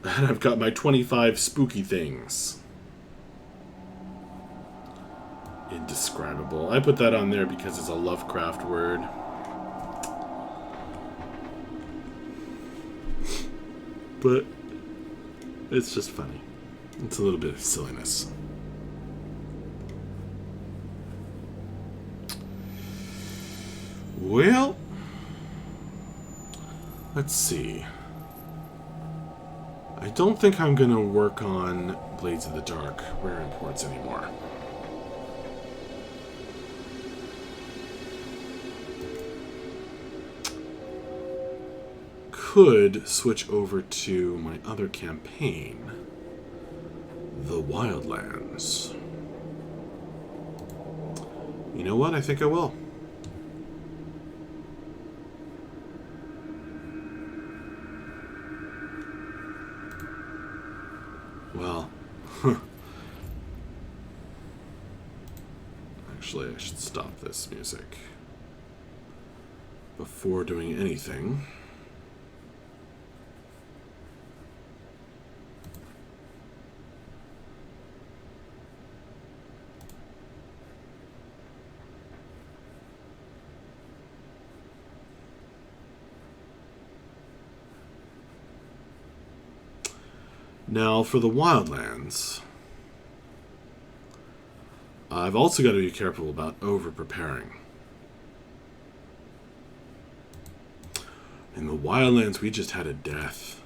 And I've got my 25 spooky things. Indescribable. I put that on there because it's a Lovecraft word. But it's just funny. It's a little bit of silliness. Well, let's see. I don't think I'm going to work on Blades of the Dark Rare Imports anymore. Could switch over to my other campaign, The Wildlands. You know what? I think I will. Well, actually, I should stop this music before doing anything. Now, for the Wildlands, I've also got to be careful about over-preparing. In the Wildlands, we just had a death.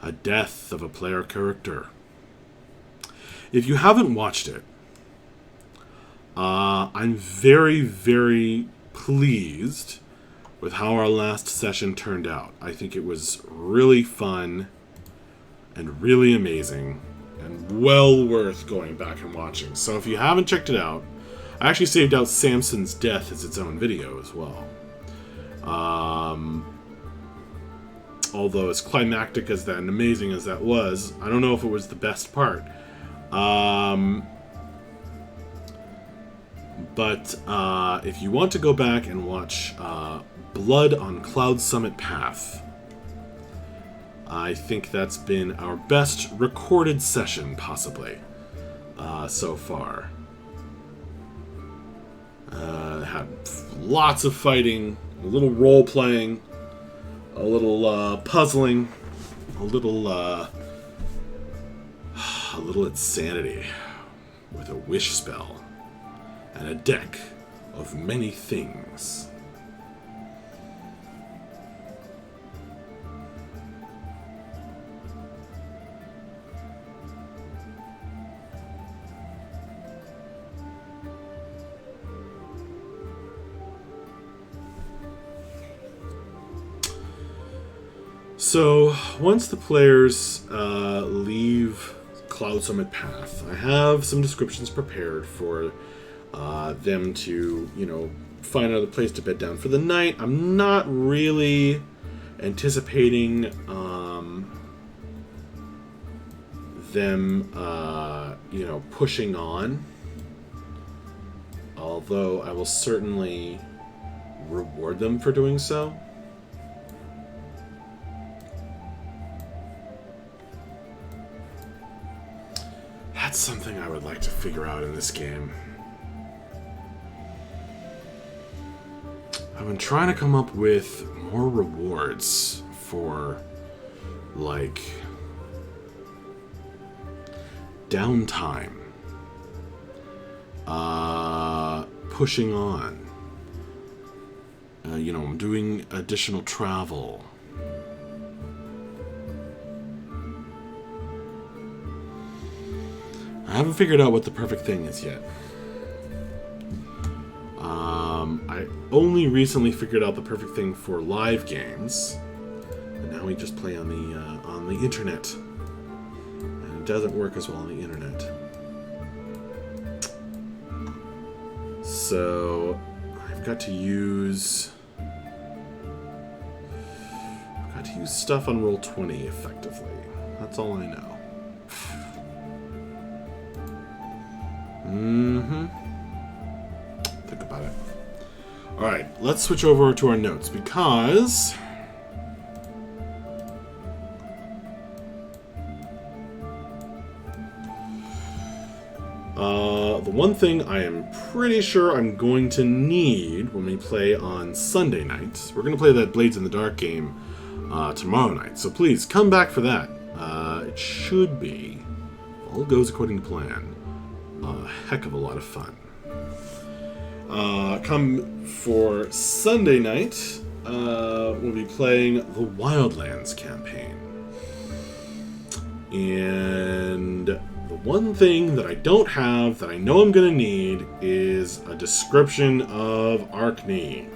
A death of a player character. If you haven't watched it, I'm very, very pleased with how our last session turned out. I think it was really fun and really amazing and well worth going back and watching. So if you haven't checked it out, I actually saved out Samson's death as its own video as well. Although as climactic as that and amazing as that was, I don't know if it was the best part. But if you want to go back and watch Blood on Cloud Summit Path, I think that's been our best recorded session, possibly, so far. Had lots of fighting, a little role-playing, a little puzzling, a little insanity with a wish spell and a deck of many things. So, once the players leave Cloud Summit Path, I have some descriptions prepared for them to, find another place to bed down for the night. I'm not really anticipating them, pushing on. Although I will certainly reward them for doing so. That's something I would like to figure out in this game. I've been trying to come up with more rewards for, like, downtime, pushing on, doing additional travel. I haven't figured out what the perfect thing is yet. I only recently figured out the perfect thing for live games, and now we just play on the internet, and it doesn't work as well on the internet. So I've got to use stuff on Roll20 effectively. That's all I know. Think about it. Alright, let's switch over to our notes, because the one thing I am pretty sure I'm going to need when we play on Sunday night, we're going to play that Blades in the Dark game tomorrow night, so please come back for that. It should be, if all goes according to plan, a heck of a lot of fun. Come for Sunday night, we'll be playing the Wildlands campaign. And the one thing that I don't have that I know I'm going to need is a description of Arkney.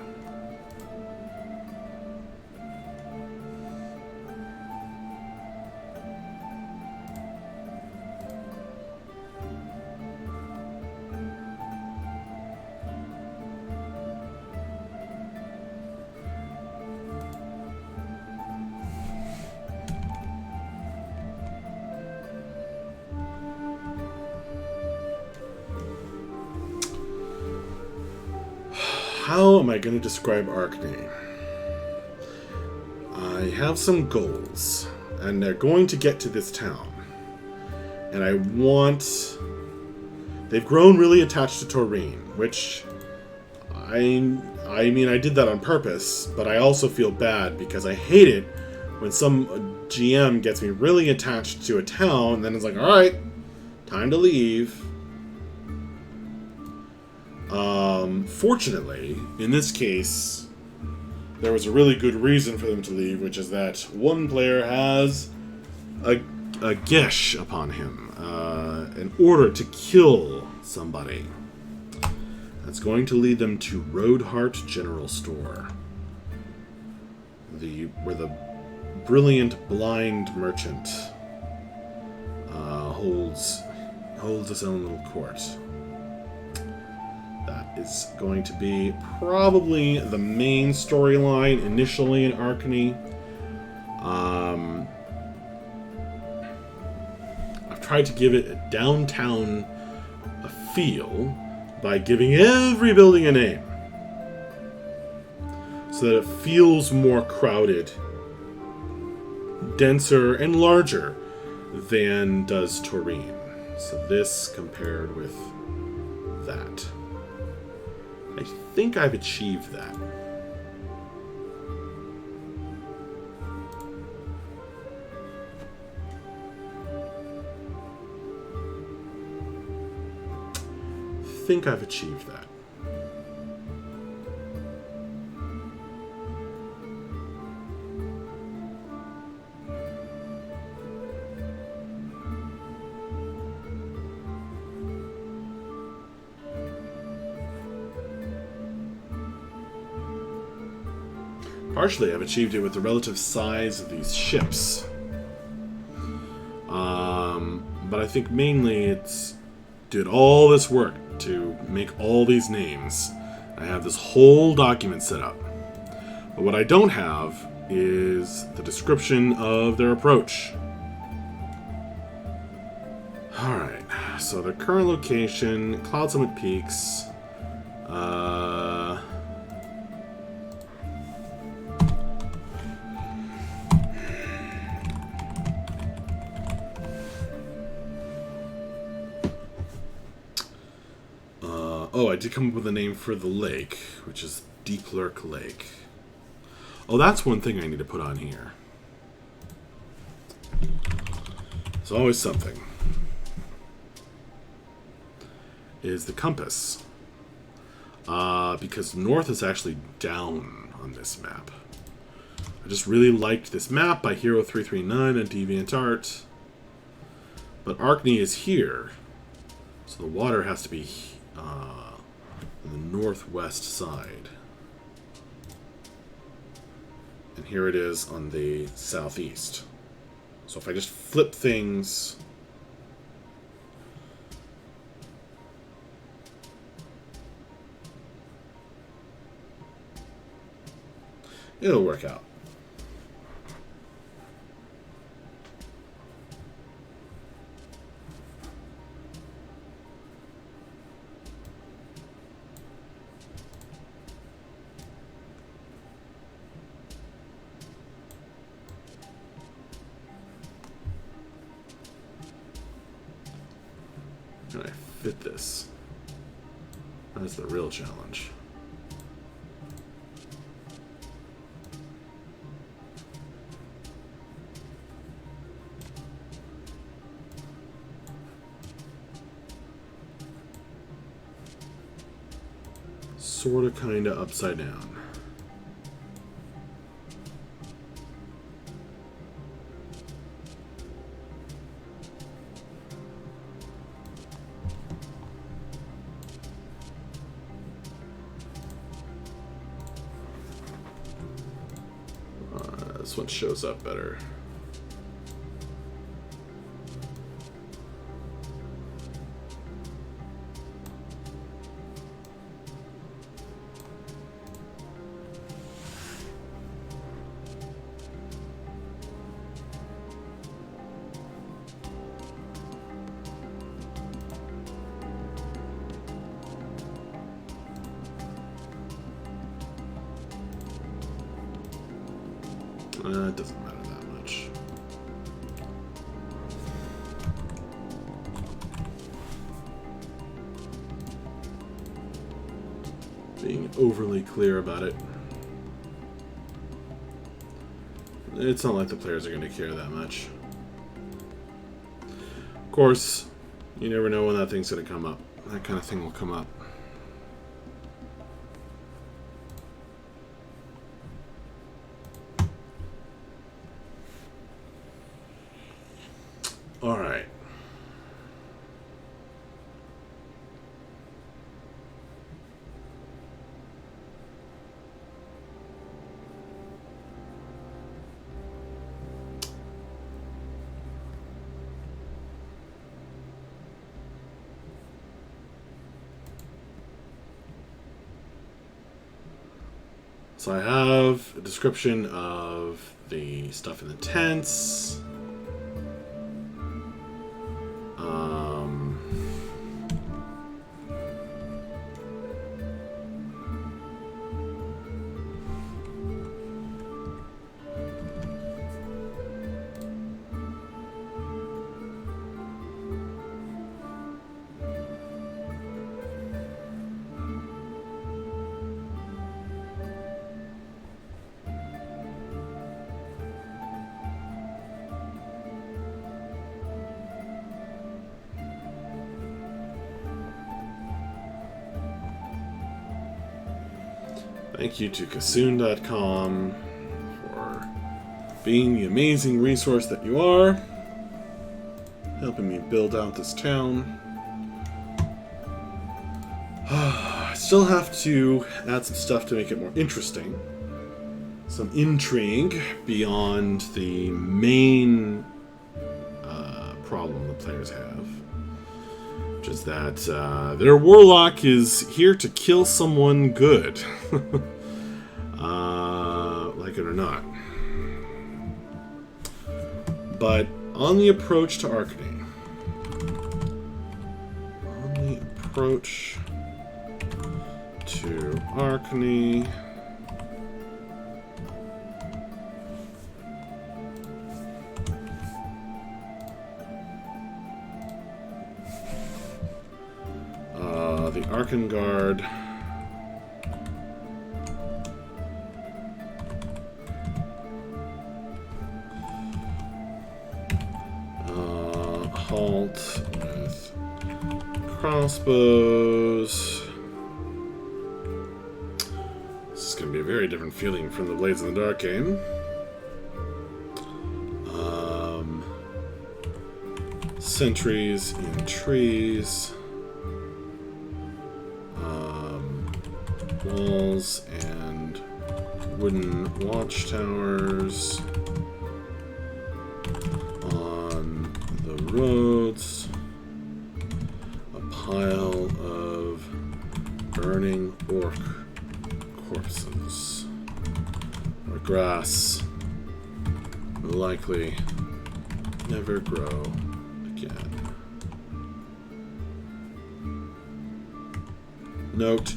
How am I going to describe Arkney? I have some goals, and they're going to get to this town. And I want... They've grown really attached to Toreen, which... I mean, I did that on purpose, but I also feel bad because I hate it when some GM gets me really attached to a town, and then it's like, alright, time to leave. Fortunately, in this case, there was a really good reason for them to leave, which is that one player has a gesh upon him, an order to kill somebody. That's going to lead them to Roadheart General Store, where the brilliant blind merchant holds his own little court. That is going to be probably the main storyline initially in Arkany. I've tried to give it a downtown feel by giving every building a name, so that it feels more crowded, denser, and larger than does Toreen. So this compared with that. I think I've achieved that. Partially, I've achieved it with the relative size of these ships. But I think mainly it's did all this work to make all these names. I have this whole document set up. But what I don't have is the description of their approach. Alright, so their current location, Cloud Summit Peaks. Oh, I did come up with a name for the lake, which is Deep Lurk Lake. Oh, that's one thing I need to put on here. There's always something. Is the compass. Because north is actually down on this map. I just really liked this map by Hero339 on DeviantArt. But Arkany is here. So the water has to be on the northwest side. And here it is on the southeast. So if I just flip things... it'll work out. Can I fit this? That's the real challenge. Sorta, kinda upside down. This one shows up better. It doesn't matter that much. Being overly clear about it. It's not like the players are going to care that much. Of course, you never know when that thing's going to come up. That kind of thing will come up. So I have a description of the stuff in the tents. Thank you to Kassoon.com for being the amazing resource that you are, helping me build out this town. I still have to add some stuff to make it more interesting. Some intrigue beyond the main problem the players have. Which is that their warlock is here to kill someone good. Like it or not. But on the approach to Arkney. The Arkengard halt with crossbows. This is going to be a very different feeling from the Blades in the Dark game. Sentries in trees. Walls and wooden watchtowers on the roads, a pile of burning orc corpses, where grass will likely never grow again. Note: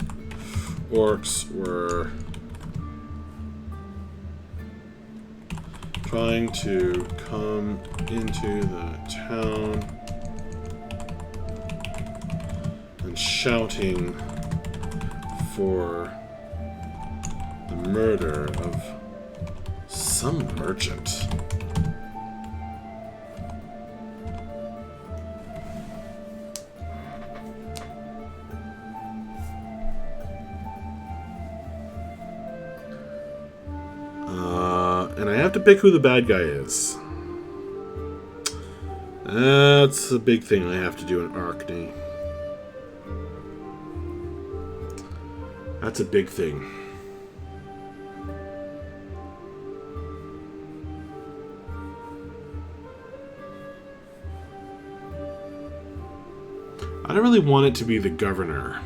orcs were trying to come into the town and shouting for the murder of some merchant. And I have to pick who the bad guy is. That's a big thing I have to do in Arkney. That's a big thing. I don't really want it to be the governor.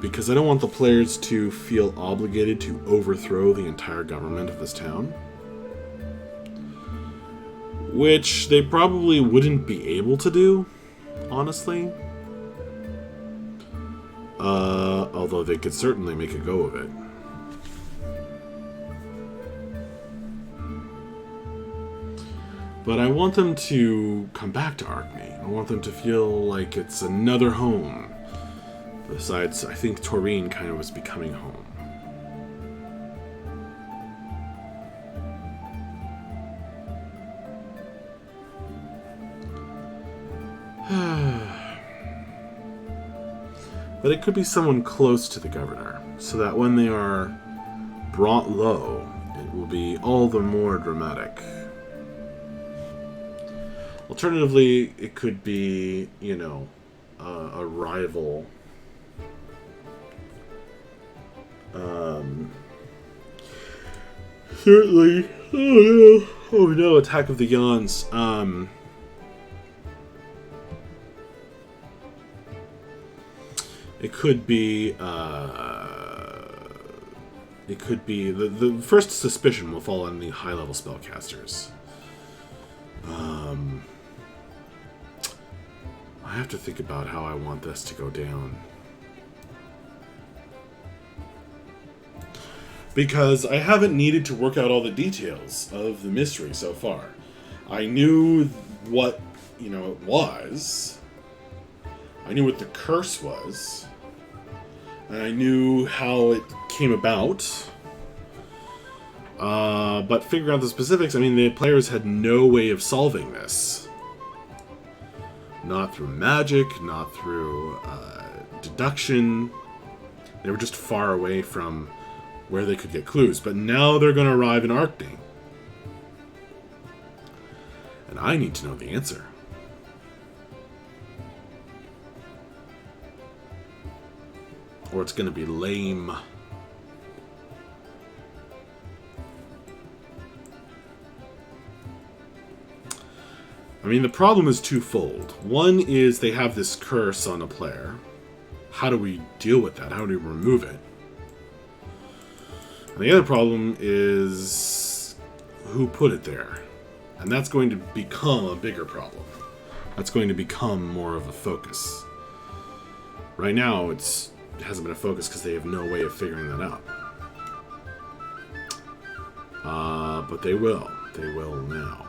Because I don't want the players to feel obligated to overthrow the entire government of this town. Which they probably wouldn't be able to do, honestly. Although they could certainly make a go of it. But I want them to come back to Arkney. I want them to feel like it's another home. Besides, I think Toreen kind of was becoming home. But it could be someone close to the governor, so that when they are brought low, it will be all the more dramatic. Alternatively, it could be, you know, a rival. Certainly. Oh no, Attack of the Yawns. It It could be the first suspicion will fall on the high-level spellcasters. I have to think about how I want this to go down. Because I haven't needed to work out all the details of the mystery so far. I knew what, it was. I knew what the curse was. And I knew how it came about. But figuring out the specifics, the players had no way of solving this. Not through magic, not through deduction. They were just far away from where they could get clues. But now they're going to arrive in Arkney. And I need to know the answer. Or it's going to be lame. The problem is twofold. One is they have this curse on a player. How do we deal with that? How do we remove it? And the other problem is who put it there. And that's going to become a bigger problem. That's going to become more of a focus. Right now, it hasn't been a focus because they have no way of figuring that out. But they will. They will now.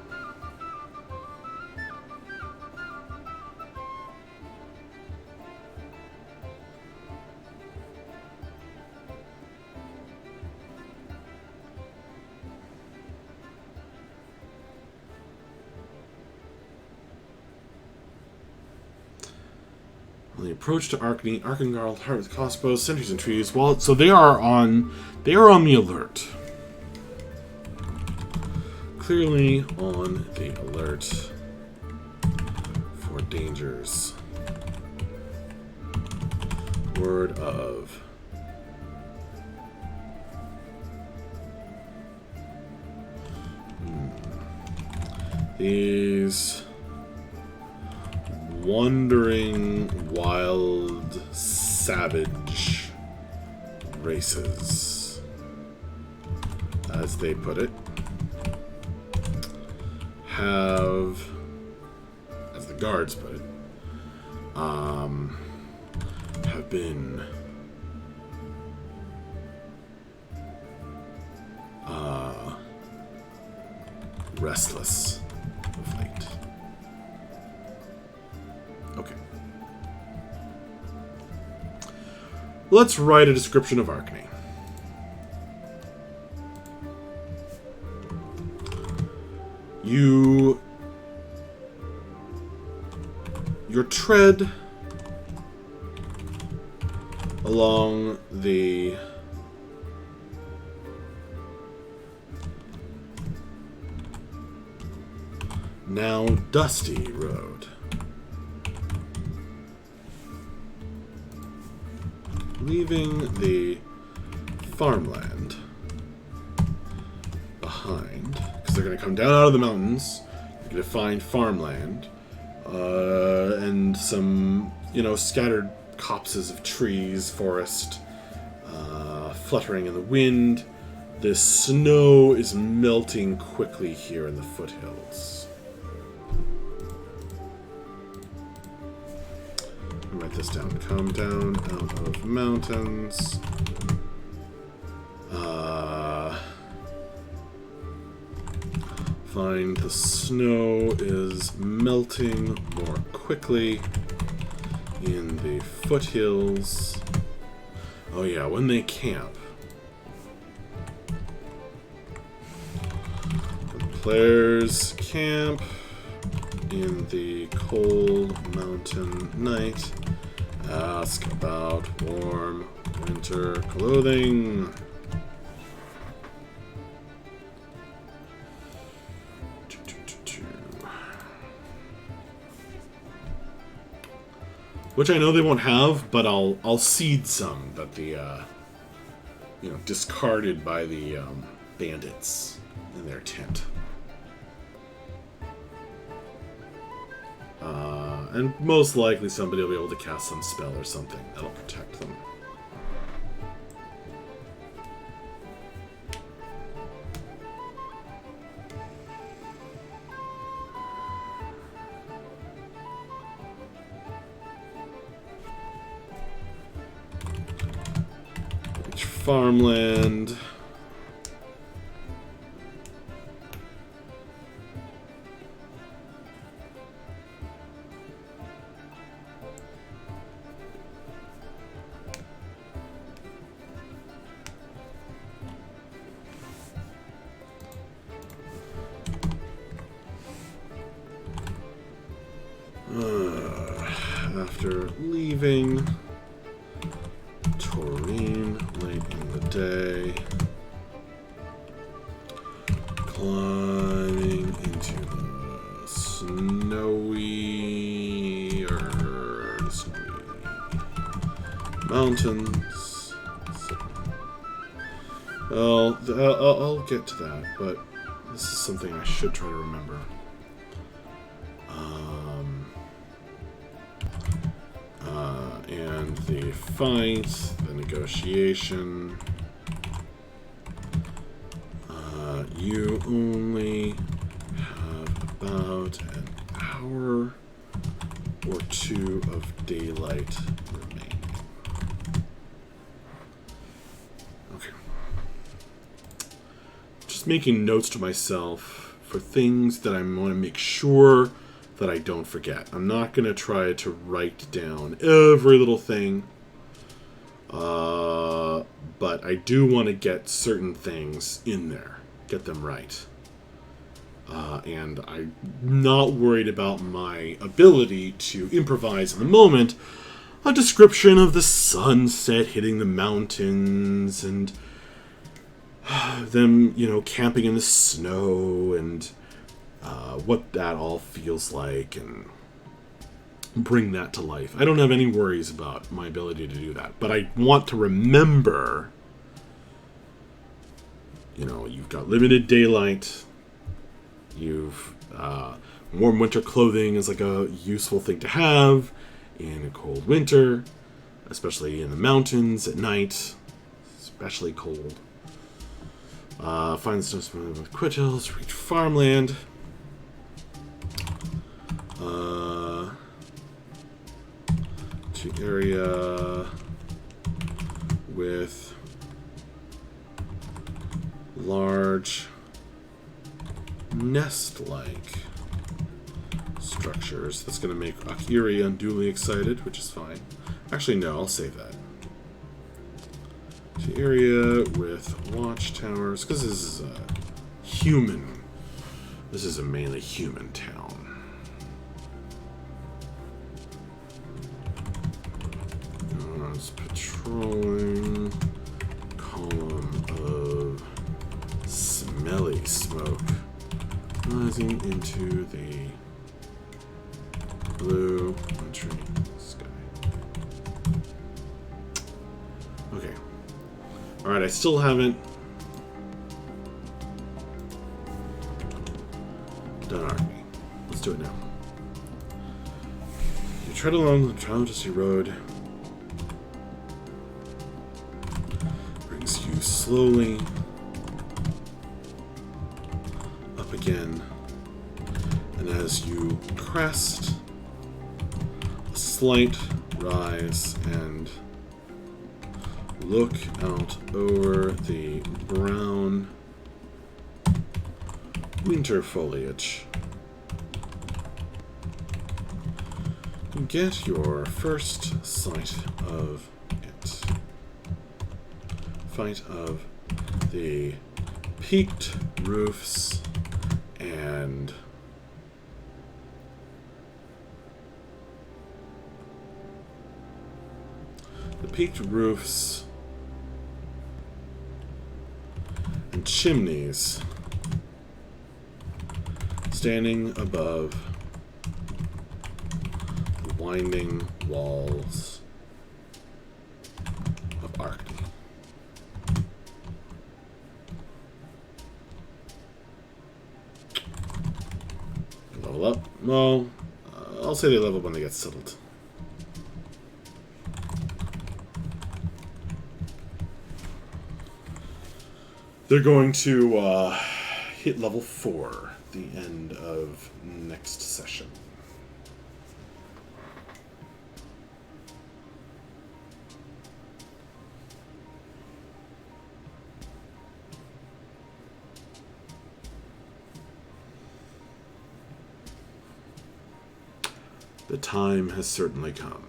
On the approach to Arkney, Arkengarl, Hearth, crossbows, sentries, and trees. Well, so they are on the alert. Clearly on the alert for dangers. Word of. These wandering, wild, savage races, as they put it, have, as the guards put it, have been restless of late. Okay. Let's write a description of Arkney. Your tread along the now dusty road, leaving the farmland behind, because they're going to come down out of the mountains. They're going to find farmland and some, scattered copses of trees, forest, fluttering in the wind. The snow is melting quickly here in the foothills. Write this down. Come down out of mountains. Find the snow is melting more quickly in the foothills. Oh yeah, when they camp. The players camp in the cold mountain night. Ask about warm winter clothing. Which I know they won't have, but I'll seed some that the discarded by the bandits in their tent. And most likely somebody will be able to cast some spell or something that'll protect them. Farmland. After leaving Taurine late in the day, climbing into the snowy mountains. Well, I'll get to that, but this is something I should try to remember. And the fight, the negotiation. You only have about an hour or two of daylight remaining. Okay. Just making notes to myself for things that I want to make sure that I don't forget. I'm not going to try to write down every little thing, but I do want to get certain things in there, get them right. And I'm not worried about my ability to improvise in the moment a description of the sunset hitting the mountains and them, camping in the snow and what that all feels like and bring that to life. I don't have any worries about my ability to do that, but I want to remember, you've got limited daylight, you've warm winter clothing is like a useful thing to have in a cold winter, especially in the mountains at night, especially cold. Find stuff with quitils, reach farmland. To area with large nest-like structures. That's going to make Akiri unduly excited, which is fine. Actually, no, I'll save that. To area with watchtowers, because this is a human. This is a mainly human town. Patrolling column of smelly smoke rising into the blue wintry sky. Okay. Alright, I still haven't done Army. Let's do it now. You tread along the Traumatisty Road. Brings you slowly up again. And as you crest, a slight rise and look out over the brown winter foliage. You get your first sight of it. Sight of the peaked roofs and and chimneys standing above the winding walls of Arkney. Level up. Well, I'll say they level when they get settled. They're going to hit level 4 at the end of next session. The time has certainly come.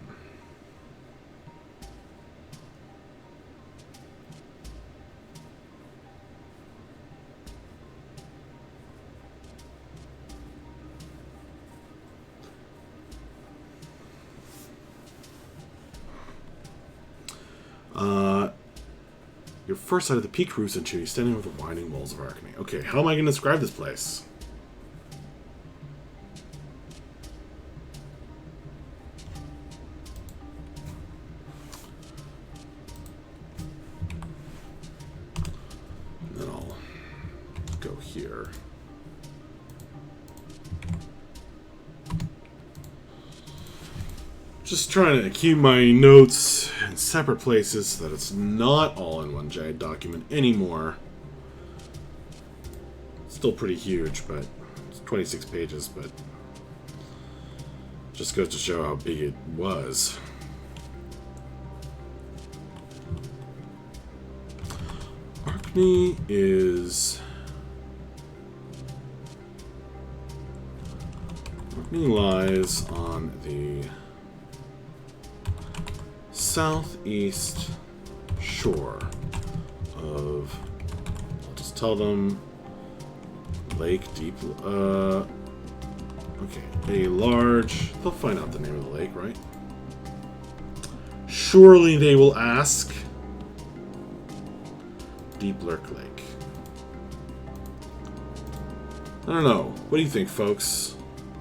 Your first sight of the peak Rue Century, standing over the winding walls of Arkany. Okay, how am I going to describe this place? And then I'll go here. Just trying to keep my notes in separate places so that it's not all in one giant document anymore. Still pretty huge, but it's 26 pages, but just goes to show how big it was. Arkany lies on the southeast shore of, I'll just tell them, Lake Deep, okay, a large, they'll find out the name of the lake, right? Surely they will ask. Deep Lurk Lake. I don't know, what do you think, folks?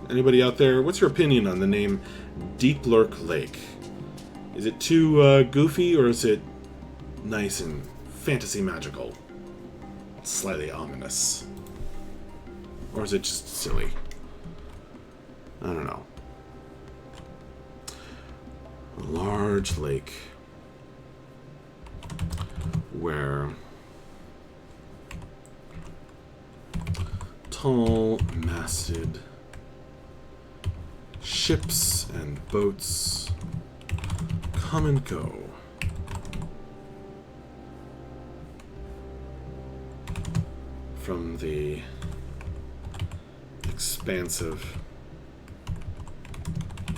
Anybody out there, what's your opinion on the name Deep Lurk Lake? Is it too goofy, or is it nice and fantasy magical? Slightly ominous. Or is it just silly? I don't know. A large lake where tall, masted ships and boats come and go. From the expansive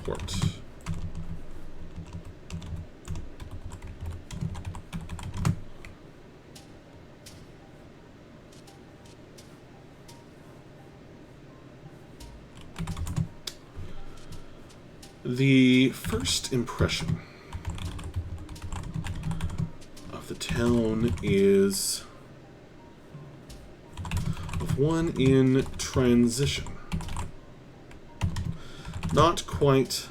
port. The first impression of the town is of one in transition. Not quite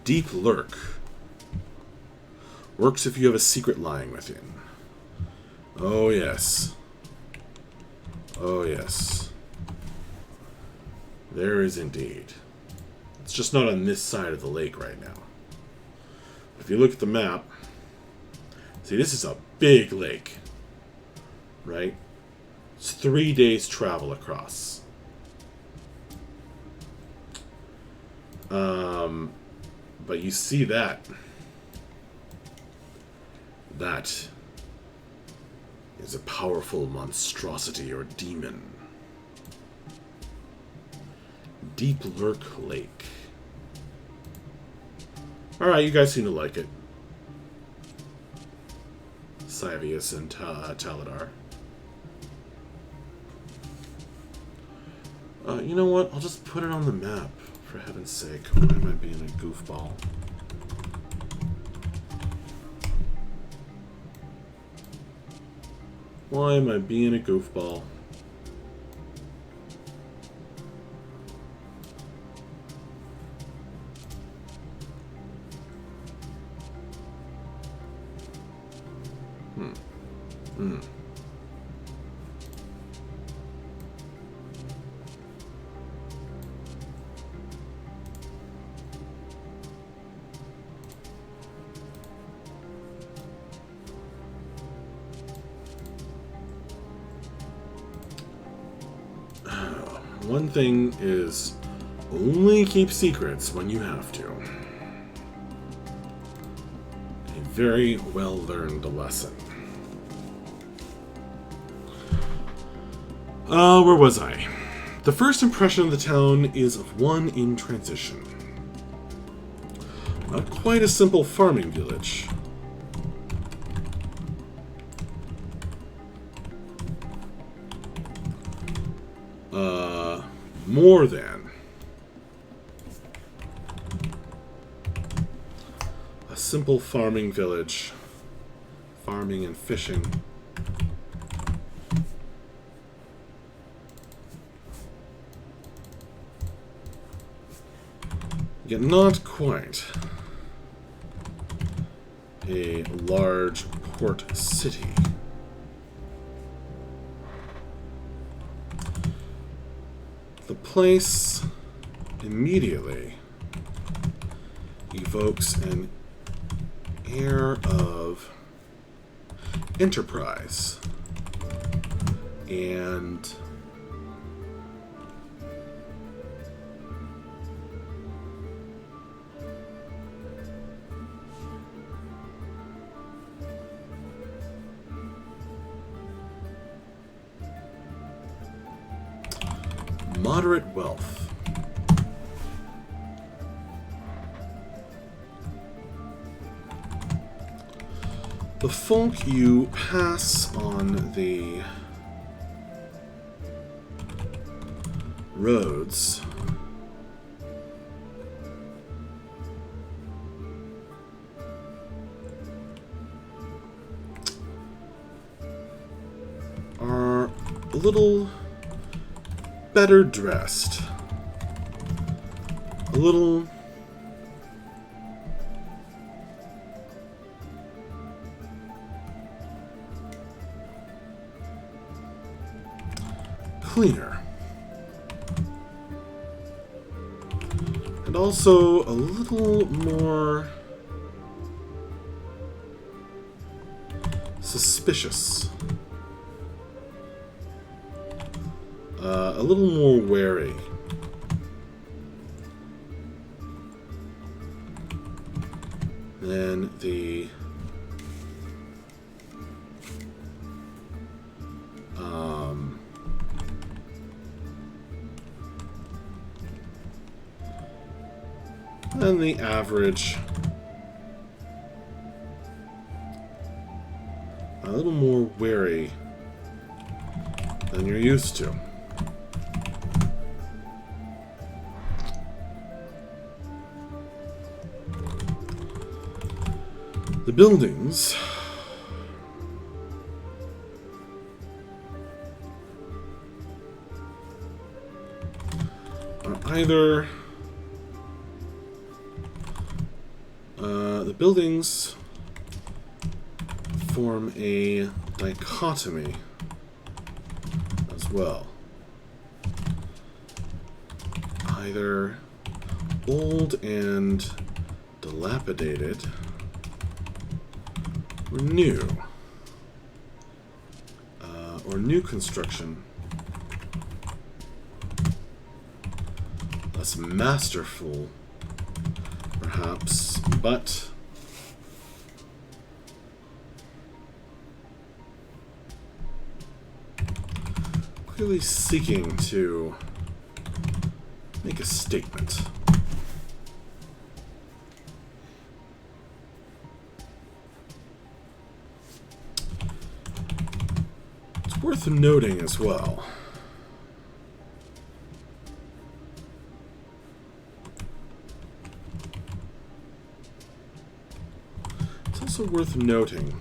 Deep Lurk. Works if you have a secret lying within. Oh yes. Oh yes. There is indeed. It's just not on this side of the lake right now. If you look at the map, see, this is a big lake, right? It's 3 days travel across. But you see that. That is a powerful monstrosity or demon. Deep Lurk Lake. Alright, you guys seem to like it. Scivius and Taladar. You know what? I'll just put it on the map, for heaven's sake. Why am I being a goofball? Why am I being a goofball? one thing is only keep secrets when you have to. A very well learned lesson. Where was I? The first impression of the town is of one in transition. Not quite a simple farming village. More than a simple farming village, farming and fishing. Yet not quite a large port city. The place immediately evokes an air of enterprise and moderate wealth. The folk you pass on the roads are a little better dressed, a little cleaner, and also a little more suspicious. A little more wary. Than the average. A little more wary than you're used to. The buildings are either the buildings form a dichotomy as well. Either old and dilapidated, or new, or new construction, less masterful, perhaps, but clearly seeking to make a statement. Worth noting as well. It's also worth noting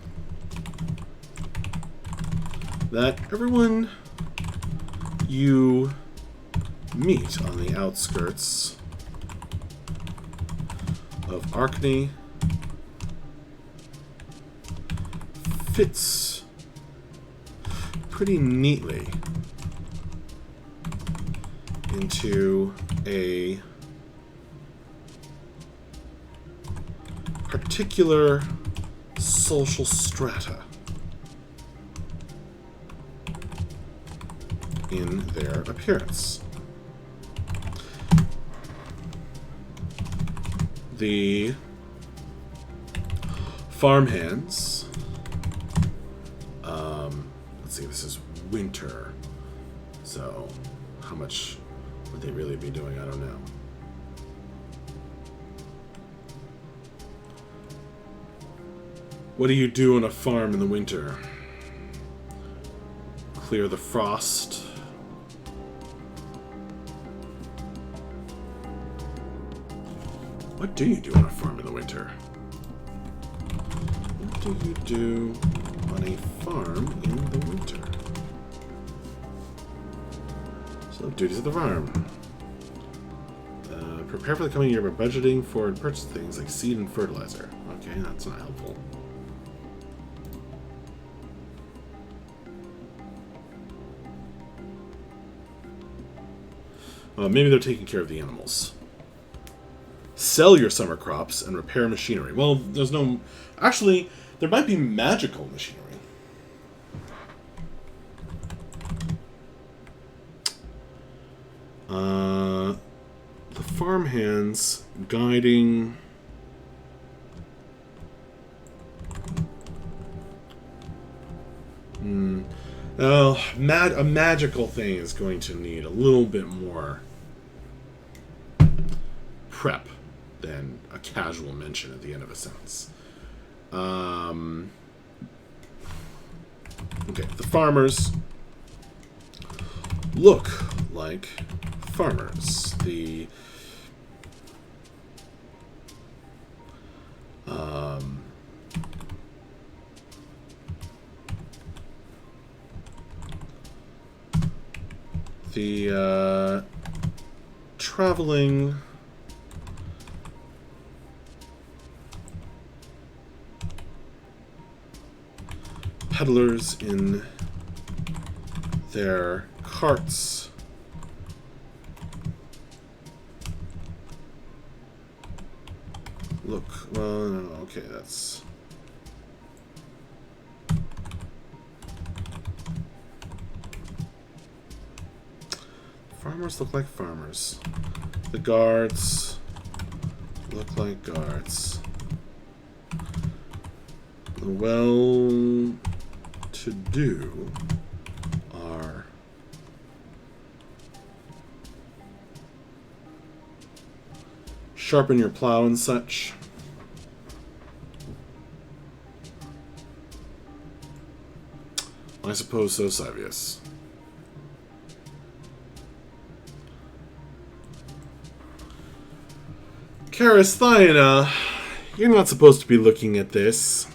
that everyone you meet on the outskirts of Arkney fits pretty neatly into a particular social strata in their appearance. the farmhands. Let's see, this is winter. So, how much would they really be doing? I don't know. What do you do on a farm in the winter? Clear the frost. What do you do on a farm in the winter? What do you do on a farm in the winter? So, duties of the farm. Prepare for the coming year by budgeting for and purchase things like seed and fertilizer. Okay, that's not helpful. Maybe they're taking care of the animals. Sell your summer crops and repair machinery. Well, there's no... Actually, there might be magical machinery. The farmhands guiding... Oh, a magical thing is going to need a little bit more prep than a casual mention at the end of a sentence. Okay, the farmers look like farmers. The traveling peddlers in their carts look, well, no, okay, that's... Farmers look like farmers. The guards look like guards. The well-to-do are sharpen your plow and such. I suppose so, Savius. Karasthina, you're not supposed to be looking at this.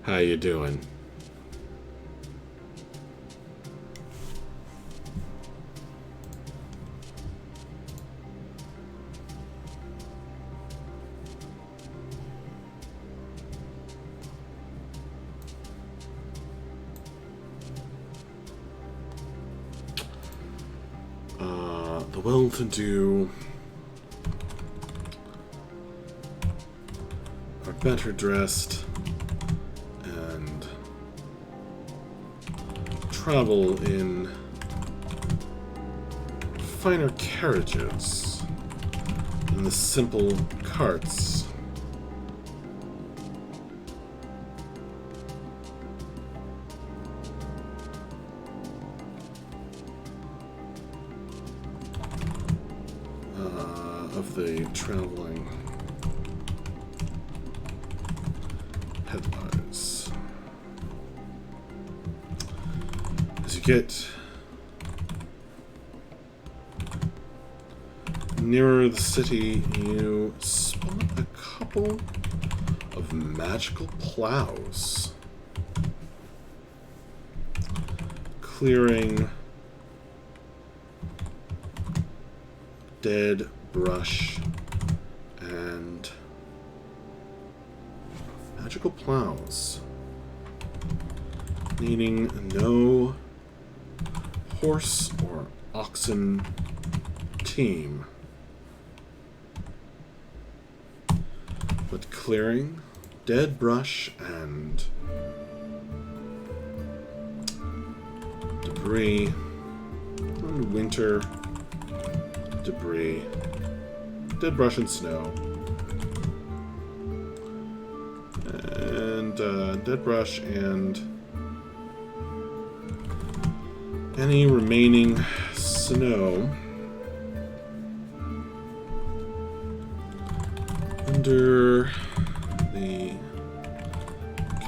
How you doing? The well-to-do are better dressed and travel in finer carriages than the simple carts. Of the traveling peddlers. As you get nearer the city, you spot a couple of magical plows clearing dead brush and magical plows, needing no horse or oxen team, but clearing dead brush and debris and winter debris, dead brush and snow, and dead brush and any remaining snow under the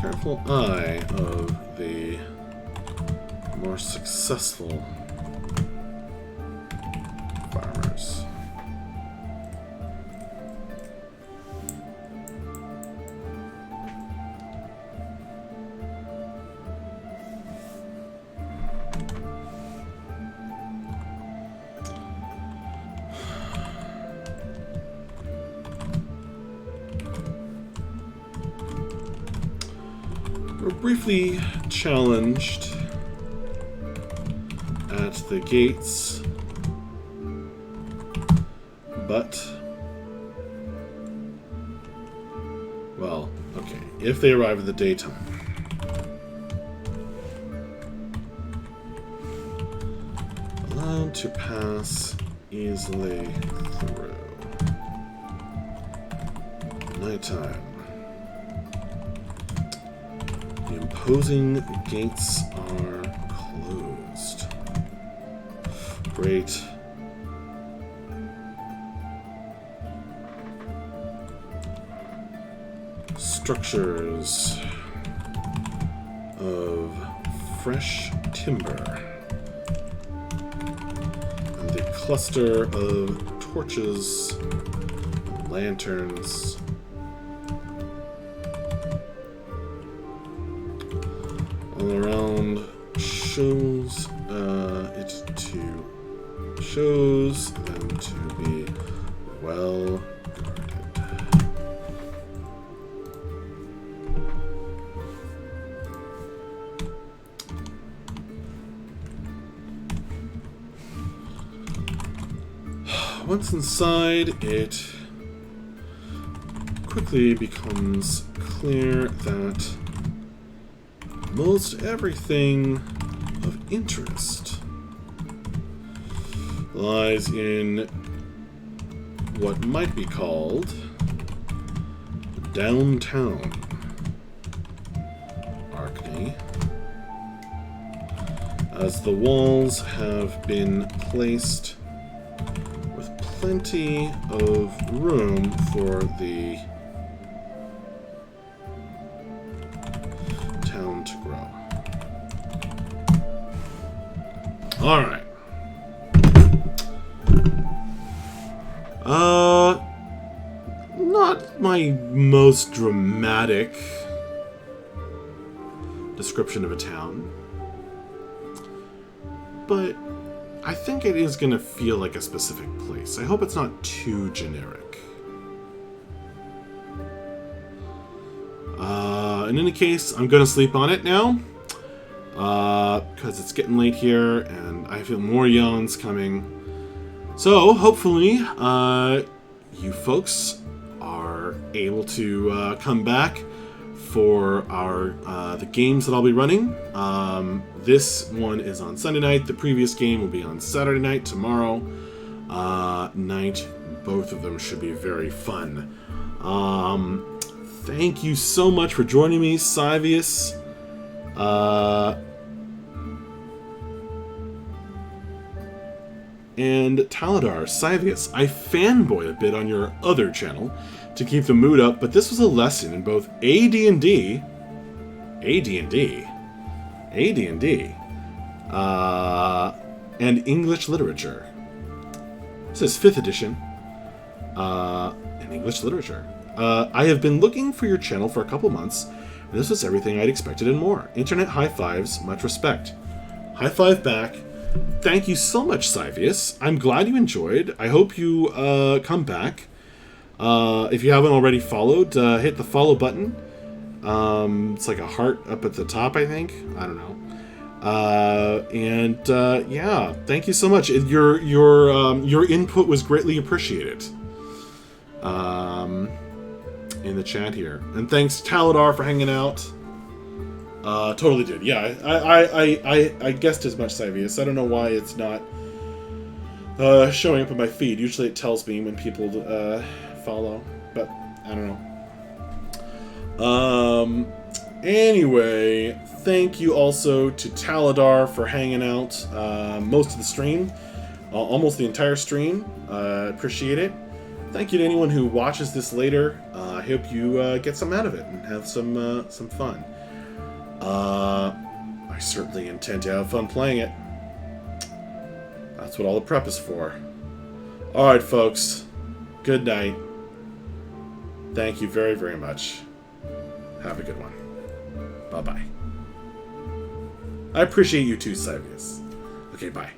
careful eye of the more successful farmers. We're briefly challenged at the gates, but, well, okay, if they arrive in the daytime. Allowed to pass easily through. Nighttime. The imposing gates are closed. Great. Structures of fresh timber and the cluster of torches and lanterns all around shows them to be well guarded. Once inside, it quickly becomes clear that most everything of interest lies in what might be called downtown Arkney, as the walls have been placed with plenty of room for the town to grow. All right. Not my most dramatic description of a town, but I think it is going to feel like a specific place. I hope it's not too generic. In any case, I'm going to sleep on it now, because it's getting late here, and I feel more yawns coming. So, hopefully, you folks are able to come back for the games that I'll be running. This one is on Sunday night. The previous game will be on Saturday night, tomorrow night. Both of them should be very fun. Thank you so much for joining me, Cyvius. And Taladar, Cyvius, I fanboy a bit on your other channel to keep the mood up, but this was a lesson in both AD&D, and English literature. This is 5th edition, in English literature. I have been looking for your channel for a couple months, and this was everything I'd expected and more. Internet high fives, much respect. High five back. Thank you so much, Cyvius. I'm glad you enjoyed. I hope you come back. If you haven't already followed, hit the follow button. It's like a heart up at the top, I think. I don't know. Yeah, thank you so much. Your input was greatly appreciated in the chat here. And thanks, Taladar, for hanging out. Totally did. Yeah, I guessed as much, Cyvius. I don't know why it's not showing up in my feed. Usually it tells me when people follow, but I don't know. Anyway, thank you also to Taladar for hanging out most of the stream, almost the entire stream. Appreciate it. Thank you to anyone who watches this later. I hope you get some out of it and have some fun. I certainly intend to have fun playing it. That's what all the prep is for. Alright, folks. Good night. Thank you very, very much. Have a good one. Bye-bye. I appreciate you too, Cybius. Okay, bye.